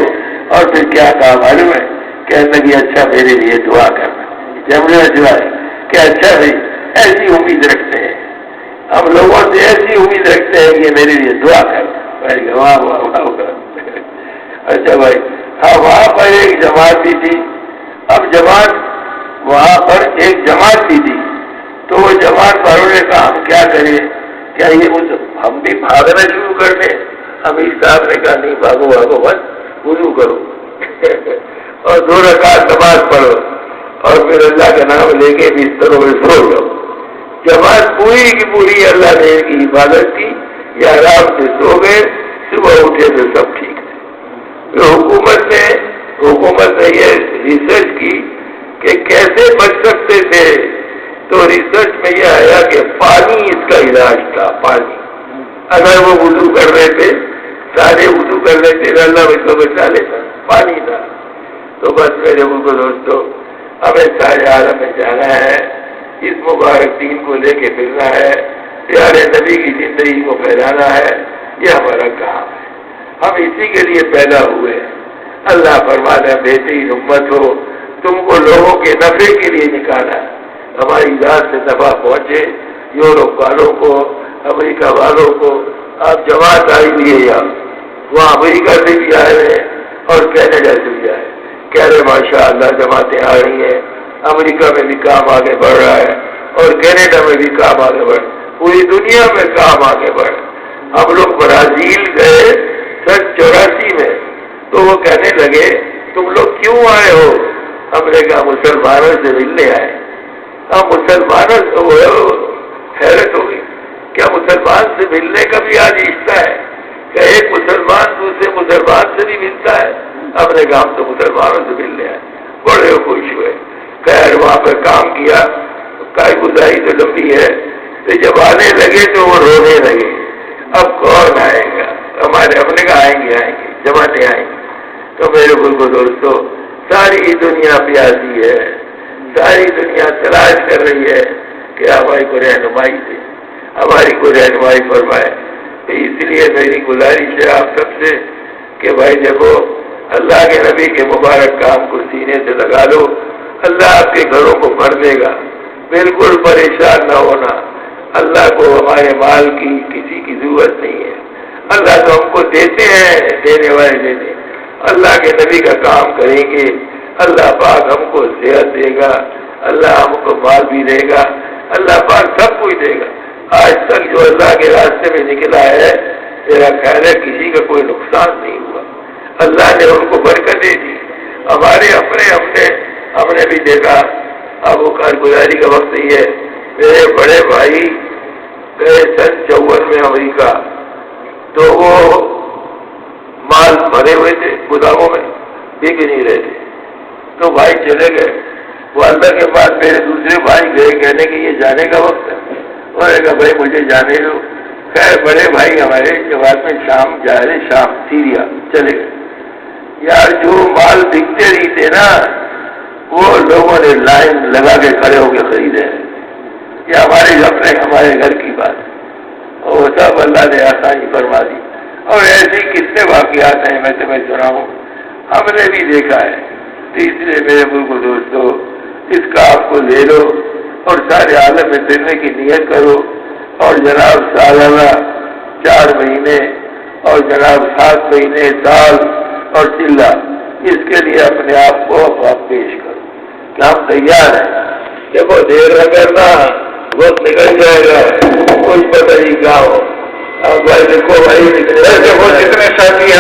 اور پھر کیا کہا معلوم ہے؟ کہنے لگی اچھا میرے لیے دعا کرنا۔ جب نے جواب کہ اچھا بھائی ایسی امید رکھتے ہیں، ہم لوگوں سے ایسی امید رکھتے ہیں کہ میرے لیے دعا کرنا۔ واہ واہ واہ۔ اچھا بھائی، ہاں وہاں پر ایک جماعت بھی تھی، اب جماعت وہاں پر ایک جماعت بھی تھی، تو وہ جماعت والوں نے کہا ہم کیا کریں، کیا یہ ہم بھی بھاگنا شروع کر دیں؟ امیر صاحب نے کہا نہیں بھاگو بھاگو بس وضو کرو اور 2 رکعت نماز پڑھو اور پھر اللہ کا نام لے کے بستروں میں سو جاؤ۔ جماعت پوری کی پوری اللہ نے کی عبادت کی، یا آرام سے سو گئے، صبح اٹھے تو سب ٹھیک ہے۔ حکومت نے یہ ریسرچ کی کہ کیسے بچ سکتے تھے، تو ریسرچ میں یہ آیا کہ پانی اس کا علاج تھا۔ پانی اگر وہ وضو کر رہے تھے، سارے وضو کر لیتے تھے، اللہ اس کو بچا لیتا، پانی تھا۔ تو بس میرے ملک دوستو، ہمیں سارے عالم میں جانا ہے، اس مبارک دین کو لے کے پھرنا ہے، پیارے نبی کی زندگی کو پھیلانا ہے، یہ ہمارا کام ہے، ہم اسی کے لیے پیدا ہوئے ہیں۔ اللہ فرماتا ہے بہترین امت ہو، تم کو لوگوں کے نفع کے لیے نکالا ہے، ہماری ذات سے نفع پہنچے، یورپ والوں کو، امریکہ والوں کو۔ آپ جماعت آئی بھی ہے یہاں، وہاں امریکہ سے بھی آئے ہیں اور کینیڈا سے بھی آئے، کہہ رہے ماشاء اللہ جماعتیں آ رہی ہیں، امریکہ میں بھی کام آگے بڑھ رہا ہے اور کینیڈا میں بھی کام آگے بڑھ، پوری دنیا میں کام آگے بڑھ۔ ہم لوگ برازیل گئے 84 میں، تو وہ کہنے لگے تم لوگ کیوں آئے ہو؟ ہم نے کہا مسلمانوں سے ملنے آئے۔ ہم مسلمانوں سے حیرت ہو گئی، کیا مسلمان سے ملنے کا بھی آج رشتہ ہے کہ ایک مسلمان دوسرے مسلمان سے بھی ملتا ہے؟ ہم نے کہا ہم تو مسلمانوں سے ملنے آئے، بڑے خوش ہوئے۔ خیر وہاں پر کام کیا، کارگزاری تو لمبی ہے، تو جب آنے لگے تو وہ رونے لگے، اب کون آئے گا ہمارے؟ ہم نے کہا آئیں گے جماعتیں آئیں گی۔ تو میرے ملک دوستو، ساری دنیا پیاسی ہے، ساری دنیا تلاش کر رہی ہے کہ ہماری کو رہنمائی دے، ہماری کو رہنمائی فرمائے۔ تو اس لیے میری گزارش ہے آپ سب سے کہ بھائی دیکھو، اللہ کے نبی کے مبارک کام کو سینے سے لگا لو، اللہ آپ کے گھروں کو بھر دے گا۔ بالکل پریشان نہ ہونا، اللہ کو ہمارے مال کی کسی کی ضرورت نہیں ہے، اللہ تو ہم کو دیتے ہیں، دینے والے دیتے۔ اللہ کے نبی کا کام کریں گے، اللہ پاک ہم کو صحت دے گا، اللہ ہم کو مال بھی دے گا، اللہ پاک سب کچھ دے گا۔ آج تک جو اللہ کے راستے میں نکلا ہے، میرا خیال ہے کسی کا کوئی نقصان نہیں ہوا، اللہ نے ان کو برکتیں دی۔ ہمارے ہم نے بھی دیکھا، اب وہ کارگزاری کا وقت نہیں ہے. میرے بڑے بھائی گئے سن 54 میں امریکہ، تو وہ مال بھرے ہوئے تھے گوداموں میں، بک نہیں رہے تھے، تو بھائی چلے گئے. وہ اللہ کے بعد میرے دوسرے بھائی گئے کہنے کہ یہ جانے کا وقت ہے. انہوں نے کہا بھائی مجھے جانے دو. خیر بڑے بھائی ہمارے جواب میں شام جا رہے، شام سیریا چلے گئے. یار جو مال بکتے رہی تھے نا وہ لوگوں نے لائن لگا کے کھڑے ہو کے خریدے. یہ ہمارے گھر کی بات ہے، اور سب اللہ نے آسانی فرما دی. اور ایسے کتنے واقعات ہیں میں تمہیں سناؤں، ہم نے بھی دیکھا ہے. تو اس لیے میرے ملک دوستو اس کا آپ کو لے لو اور سارے عالم میں پھرنے کی نیت کرو، اور جناب سالانہ 4 مہینے اور جناب 7 مہینے، سال اور چلہ، اس کے لیے اپنے آپ کو آپ پیش کرو کہ ہم تیار ہیں. دیکھو دیر نہ کرنا، وقت نکل جائے گا، کچھ پتہ نہیں کیا ہو. اب بھائی دیکھو بھائی کتنے ساتھی